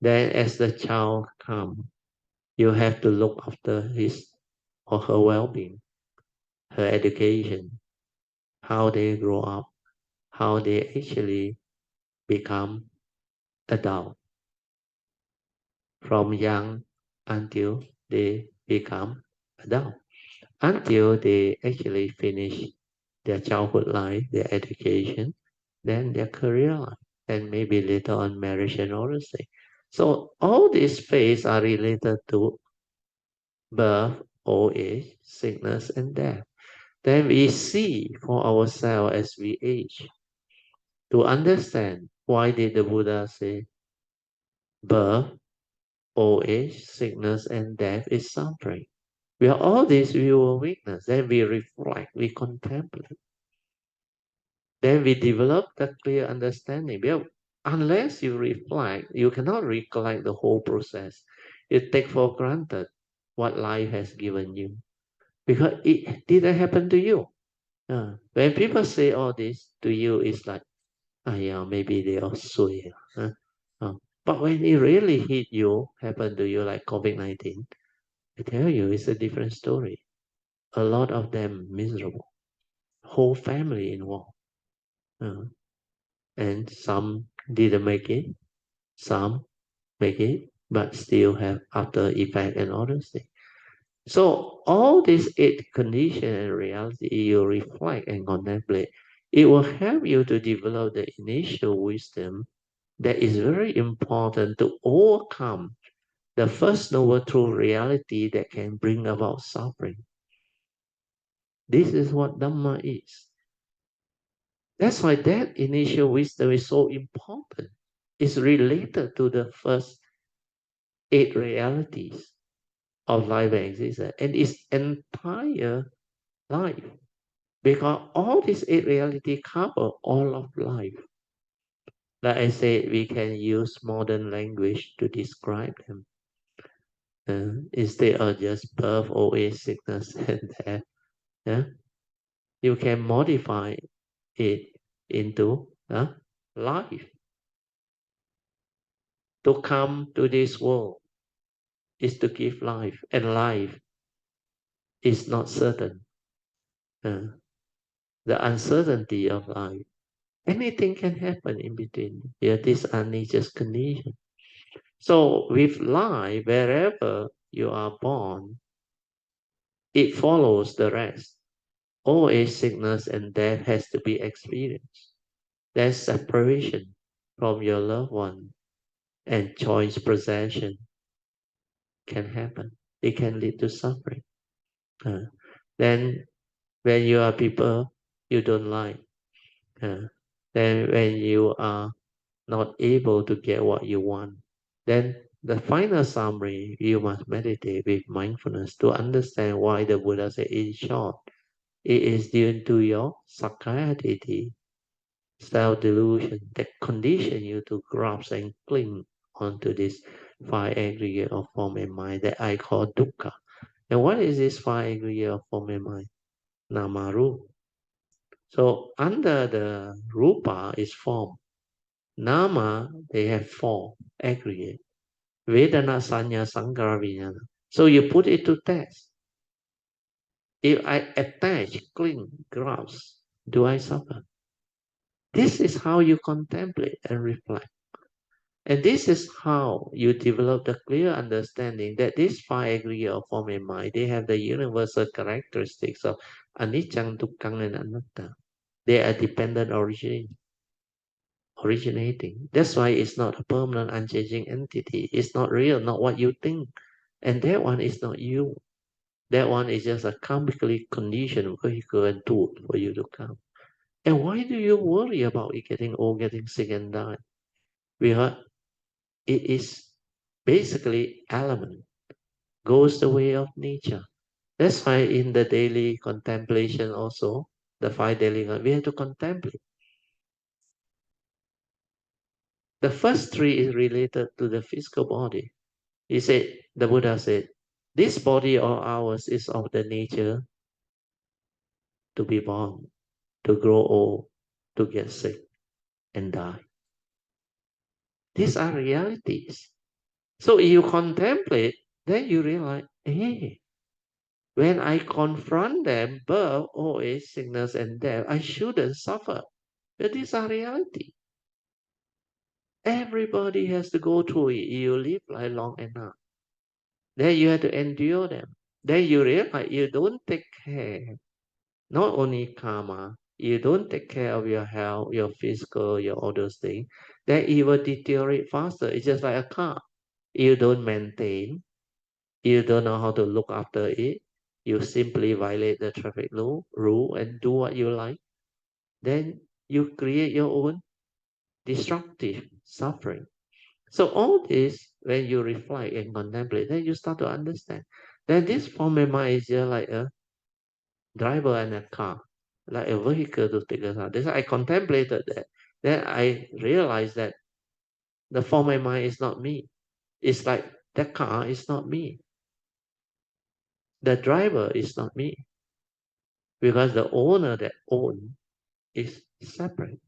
Then as the child comes, you have to look after his or her well-being, her education, how they grow up, how they actually become adult from young until they become adult, until they actually finish their childhood life, their education, then their career life, and maybe later on marriage and all those things. So all these phases are related to birth, old age, sickness, and death. Then we see for ourselves as we age to understand why did the Buddha say birth, old age, sickness, and death is suffering. We are all this we will witness. Then we reflect, we contemplate. Then we develop the clear understanding. Because unless you reflect, you cannot recollect the whole process. You take for granted what life has given you because it didn't happen to you. When people say all this to you, it's like, oh yeah, maybe they are sui. But when it really hit you, happened to you like COVID-19, I tell you, it's a different story. A lot of them miserable, whole family involved. Uh, and some didn't make it, some make it, but still have after effect and other things. So all these eight conditions and reality you reflect and contemplate, it will help you to develop the initial wisdom that is very important to overcome the first noble true reality that can bring about suffering. This is what Dhamma is. That's why that initial wisdom is so important. It's related to the first 8 realities of life and existence and its entire life. Because all these 8 realities cover all of life. Like I said, we can use modern language to describe them. Instead of just birth, old age, sickness, and death. Yeah? You can modify it into life. To come to this world is to give life, and life is not certain. Uh, the uncertainty of life. Anything can happen in between. Yeah, these are nature's conditions. So with life, wherever you are born, it follows the rest. Old age, sickness, and death has to be experienced. There's separation from your loved one, and choice possession can happen. It can lead to suffering. Uh, then when you are people you don't like, then when you are not able to get what you want, then the final summary, you must meditate with mindfulness to understand why the Buddha said in short, it is due to your sakkaya self-delusion that condition you to grasp and cling onto this 5 aggregate of form and mind that I call dukkha. And what is this 5 aggregate of form and mind? Namaru. So under the rupa is form. Nama, they have 4 aggregate. Vedana, Sanya, Sankhara, Vijnana. So you put it to test. If I attach, cling, grasp, do I suffer? This is how you contemplate and reflect. And this is how you develop the clear understanding that these 5 aggregate of form and mind, they have the universal characteristics of anicca, dukkha, and anatta. They are dependent originating. That's why it's not a permanent, unchanging entity. It's not real, not what you think. And that one is not you. That one is just a karmically conditioned vehicle and tool for you to come. And why do you worry about it getting old, getting sick, and die? Because it is basically element, goes the way of nature. That's why in the daily contemplation also, the 5 daily, we have to contemplate. The first 3 is related to the physical body. He said, the Buddha said, this body of ours is of the nature to be born, to grow old, to get sick, and die. These are realities. So if you contemplate, then you realize, hey, when I confront them, birth, old age, sickness, and death, I shouldn't suffer. But these are reality. Everybody has to go through it. You live life long enough. Then you have to endure them. Then you realize you don't take care, not only karma, you don't take care of your health, your physical, your all those things, then it will deteriorate faster. It's just like a car. You don't maintain, you don't know how to look after it, you simply violate the traffic rule and do what you like, then you create your own destructive suffering. So all this, when you reflect and contemplate, then you start to understand. Then this form of mind is just like a driver and a car, like a vehicle to take us out. That's why I contemplated that. Then I realized that the form of mind is not me. It's like that car is not me. The driver is not me. Because the owner that own is separate.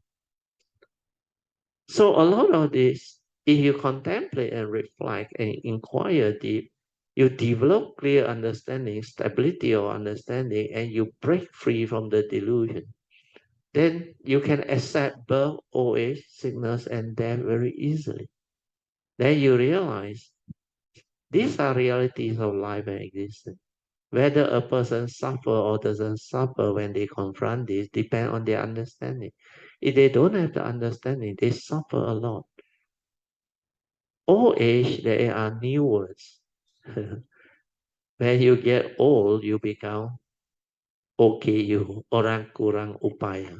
So a lot of this, if you contemplate and reflect and inquire deep, you develop clear understanding, stability of understanding, and you break free from the delusion. Then you can accept birth, old age, sickness, and death very easily. Then you realize these are realities of life and existence. Whether a person suffer or doesn't suffer when they confront this depend on their understanding. If they don't have the understanding, they suffer a lot. Old age, there are new words. When you get old, you become OKU, orang kurang upaya.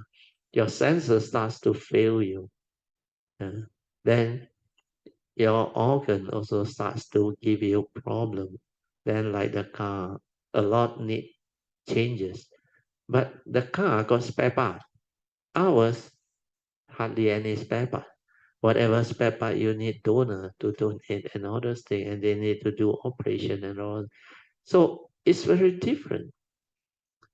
Your senses starts to fail you. Then your organ also starts to give you problem. Then like the car, a lot need changes. But the car got spare part. Ours, hardly any spare part. Whatever spare part you need donor to donate and all those things, and they need to do operation and all. So it's very different.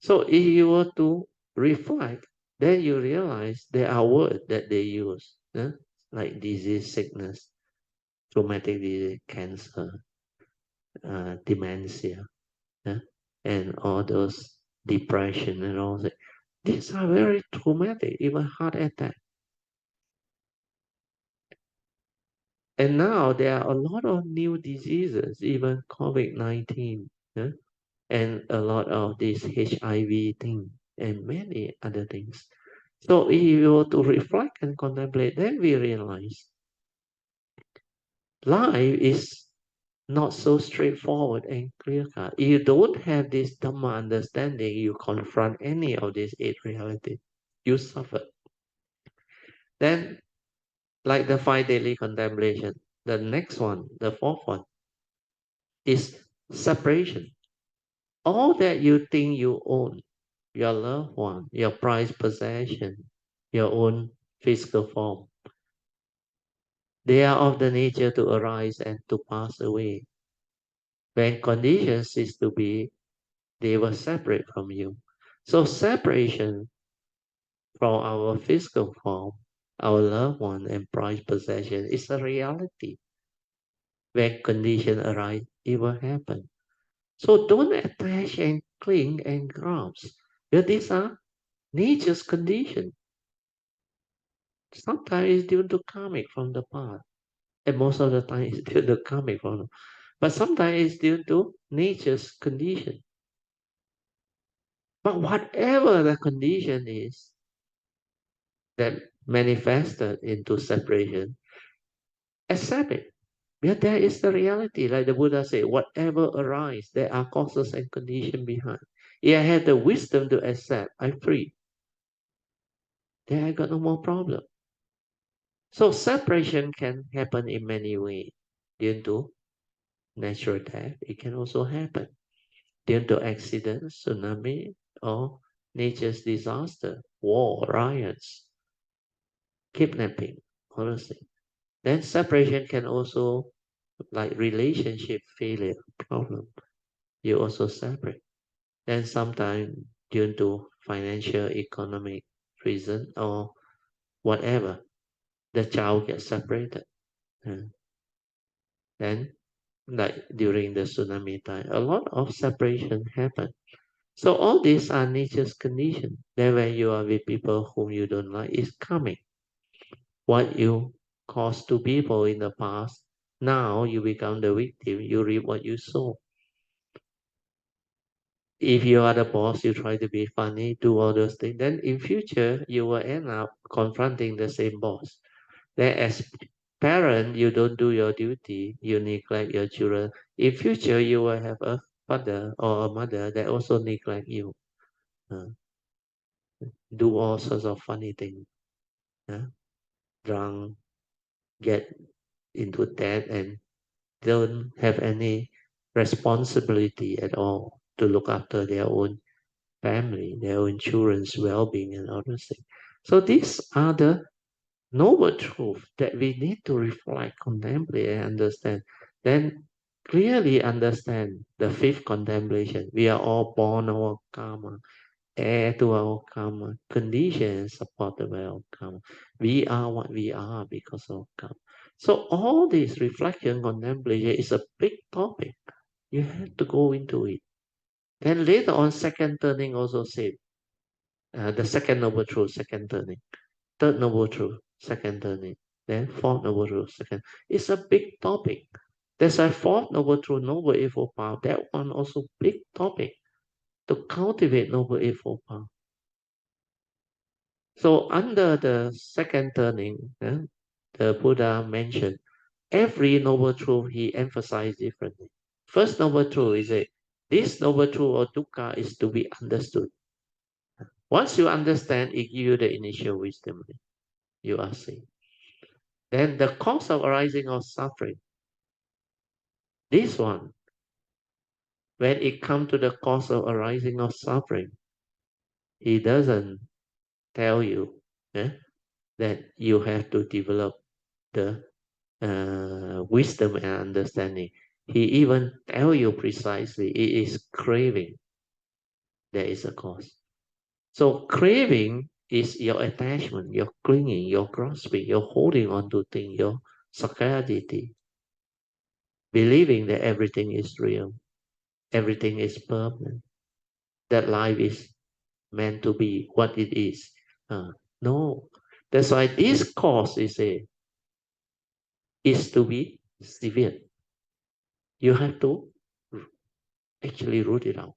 So if you were to reflect, then you realize there are words that they use, like disease, sickness, traumatic disease, cancer, dementia, and all those depression and all that. These are very traumatic, even heart attack. And now there are a lot of new diseases, even COVID-19, and a lot of this HIV thing, and many other things. So if you were to reflect and contemplate, then we realize life is not so straightforward and clear cut. If you don't have this Dhamma understanding, you confront any of these eight realities, you suffer. Then, like the 5 daily contemplation, the next one, the fourth one, is separation. All that you think you own, your loved one, your prized possession, your own physical form, they are of the nature to arise and to pass away. When conditions cease to be, they will separate from you. So separation from our physical form, our loved one and prized possession is a reality. When conditions arise, it will happen. So don't attach and cling and grasp. Because these are nature's conditions. Sometimes it's due to karmic from the past. And most of the time it's due to karmic from the But sometimes it's due to nature's condition. But whatever the condition is that manifested into separation, accept it. Because there is the reality, like the Buddha said, whatever arises, there are causes and conditions behind. If I have the wisdom to accept, I'm free. Then I got no more problem. So separation can happen in many ways. Due to natural death, it can also happen. Due to accidents, tsunami, or nature's disaster, war, riots, kidnapping, all those things. Then separation can also, like relationship failure, problem. You also separate. Then sometimes due to financial, economic reason or whatever, the child gets separated. And then, like during the tsunami time, a lot of separation happen. So all these are nature's condition. Then when you are with people whom you don't like, it's coming. What you caused to people in the past, now you become the victim. You reap what you sow. If you are the boss, you try to be funny, do all those things. Then in future, you will end up confronting the same boss. Then as parent, you don't do your duty, you neglect your children. In future, you will have a father or a mother that also neglect you. Uh, do all sorts of funny things. Drunk, get into debt, and don't have any responsibility at all to look after their own family, their own children's well-being and other things. So these are the noble truth that we need to reflect, contemplate, and understand. Then clearly understand the fifth contemplation. We are all born our karma, heir to our karma, conditions supported by our karma. We are what we are because of karma. So all this reflection, contemplation is a big topic. You have to go into it. Then later on, second turning also said, the second noble truth, second turning. Third noble truth, second turning. Then fourth noble truth, second. It's a big topic. There's a fourth noble truth, noble eightfold path. That one also big topic to cultivate noble eightfold path. So under the second turning, the Buddha mentioned every noble truth he emphasized differently. First noble truth is that this noble truth or dukkha is to be understood. Once you understand, it gives you the initial wisdom. You are saying. Then the cause of arising of suffering. This one, when it comes to the cause of arising of suffering, he doesn't tell you that you have to develop the wisdom and understanding. He even tell you precisely it is craving that is a cause. So craving is your attachment, your clinging, your grasping, your holding on to things, your scarcity, believing that everything is real, everything is permanent, that life is meant to be what it is. No, that's why this cause is to be severe. You have to actually root it out.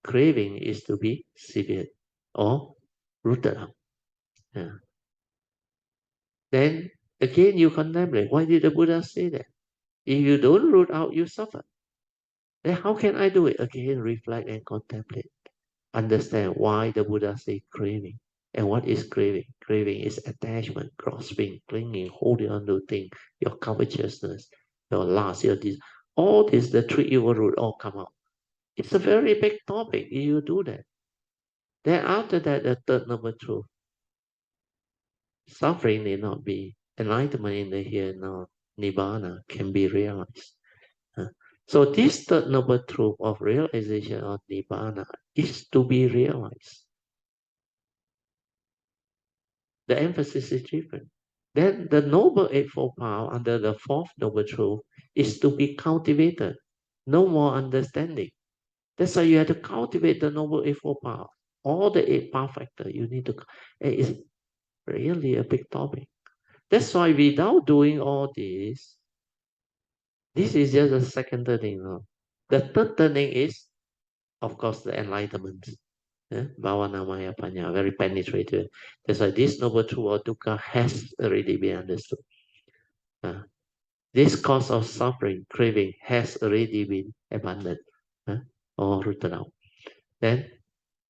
Craving is to be severe or rooted out. Yeah. Then again, you contemplate. Why did the Buddha say that? If you don't root out, you suffer. Then how can I do it? Again, reflect and contemplate. Understand why the Buddha say craving. And what is craving? Craving is attachment, grasping, clinging, holding on to things, your covetousness, your lust, your this. All this, the three evil root all come out. It's a very big topic if you do that. Then after that, the third noble truth. Suffering need not be. Enlightenment in the here and now, Nibbana, can be realized. So this third noble truth of realization of Nibbana is to be realized. The emphasis is different. Then the noble eightfold path under the fourth noble truth is to be cultivated. No more understanding. That's why you have to cultivate the noble eightfold path. All the eight path factor you need to. It's really a big topic. That's why without doing all this is just a second turning. The third turning is, of course, the enlightenment. Bhavana Maya Panya, very penetrative. That's why this noble truth or dukkha has already been understood. This cause of suffering, craving, has already been abandoned or rooted out. Then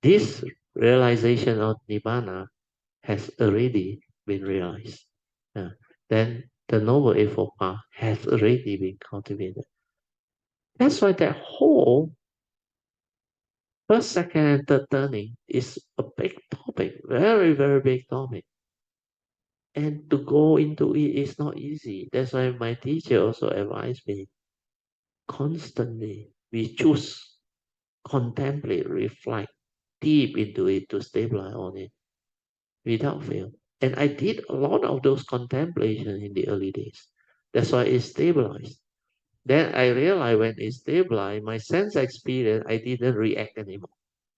this realization of Nibbana has already been realized. Then the noble eightfold path has already been cultivated. That's why that whole first, second, and third turning is a big topic, very, very big topic. And to go into it is not easy. That's why my teacher also advised me constantly. We choose, contemplate, reflect deep into it to stabilize on it without fail. And I did a lot of those contemplation in the early days. That's why it stabilized. Then I realized when it stabilized, my sense experience, I didn't react anymore.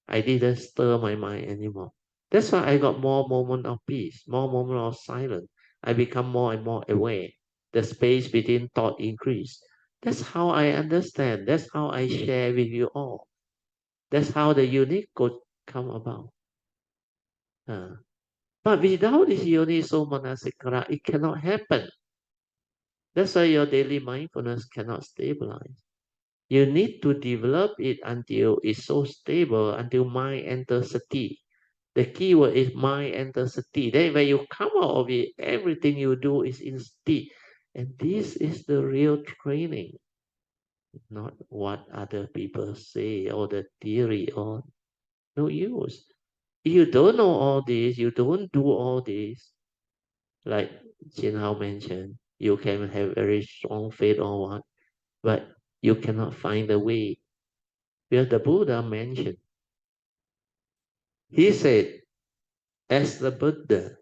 I didn't stir my mind anymore. That's why I got more moment of peace, more moment of silence. I become more and more aware. The space between thought increased. That's how I understand. That's how I share with you all. That's how the unique could come about. But without this yoniso manasikara, it cannot happen. That's why your daily mindfulness cannot stabilize. You need to develop it until it's so stable, until mind enters sati. The key word is mind enters sati. Then when you come out of it, everything you do is in sati. And this is the real training, not what other people say or the theory or no use. If you don't know all this, you don't do all this, like Jin Hao mentioned, you can have very strong faith or what, but you cannot find the way. Because the Buddha mentioned, he said, as the Buddha,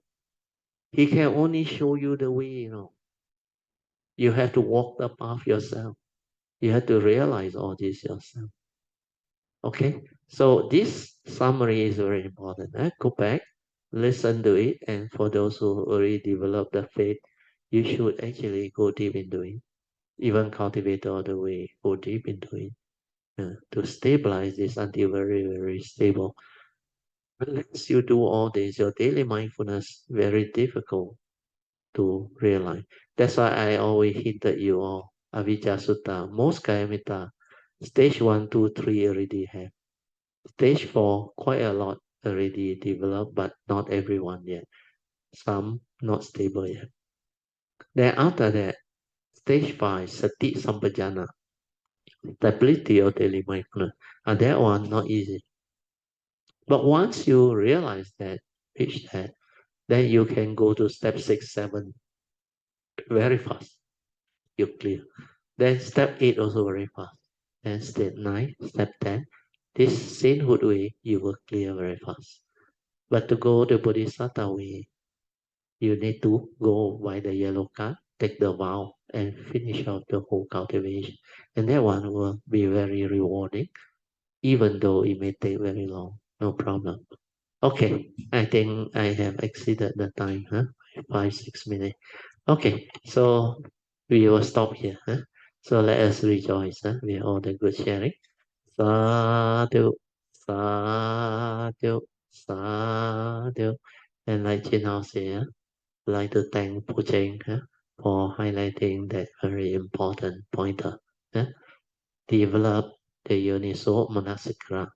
he can only show you the way. You have to walk the path yourself. You have to realize all this yourself. Okay, so this summary is very important. Go back, listen to it, and for those who already developed the faith, you should actually go deep into it. Even cultivate all the way, go deep into it to stabilize this until very, very stable. Unless you do all this, your daily mindfulness very difficult to realize. That's why I always hinted you all, Avijja Sutta, most Kayamita, stage 1, 2, 3 already have. Stage 4, quite a lot already developed, but not everyone yet. Some not stable yet. Then after that, stage 5, Sati Sampajana, stability of daily mindfulness. And that one, not easy. But once you realize that, reach that, then you can go to step 6, 7 very fast. You clear. Then step 8 also very fast. Then step 9, step 10. This sainthood way, you will clear very fast. But to go the Bodhisattva way, you need to go by the yellow card, take the vow, and finish out the whole cultivation. And that one will be very rewarding, even though it may take very long. No problem. Okay, I think I have exceeded the time, huh? 5, 6 minutes. Okay, so we will stop here, huh? So let us rejoice, huh? With all the good sharing. Sadhu, sadhu, sadhu. And like Chin Hao said, I'd like to thank Puja for highlighting that very important pointer. huh? Develop the Uniso Manasikara.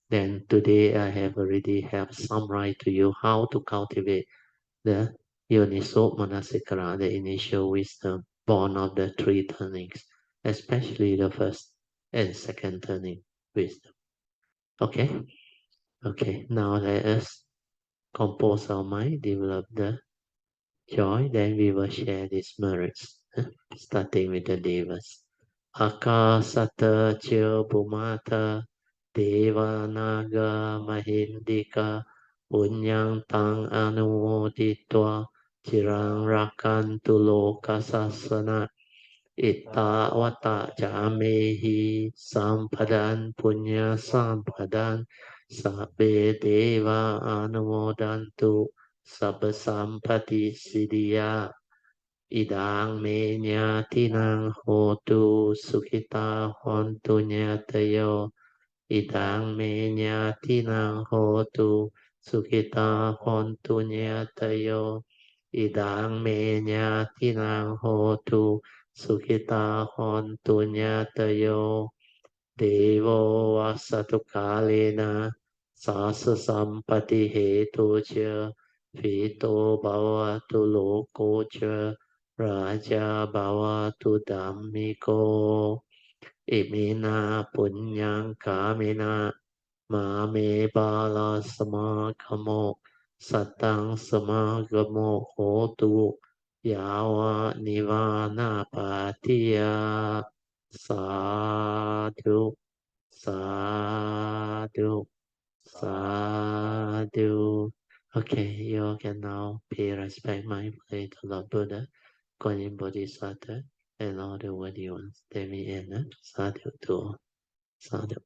Then today I have already have summarized to you how to cultivate the Yoniso Manasikara, the initial wisdom born of the three turnings, especially the first and second turning wisdom. Okay? Okay, now let us compose our mind, develop the joy, then we will share these merits, starting with the Devas. Akasata Chil Bhumata Devanaga Mahindika Punyang Tang Anumoditwa Chirang Rakantu Lokasasana Itta Vata Jamehi Sampadan Punya Sampadan Sabbe Deva Anumodantu Sabba Sampati Siddhya Idang me nyatinang hotu sukita hontu nyatayo. Idang me nyatinang hotu sukita hontu nyatayo. Idang me nyatinang hotu sukita hontu nyatayo. Devo vasatu kalena sasa sampati hetu cha Vito bhavatu loko cha Raja bhavatu dhammiko Imina punyang kamina Mame bala samagamo Satang samagamo hotu Yawa nivana patiya Sadhu Sadhu Sadhu. Okay, you can now pay respect mindfully to Lord Buddha, Kuan Yin Bodhisattva, and all the worthy ones. Let me end. Sadhu to all. Sadhu.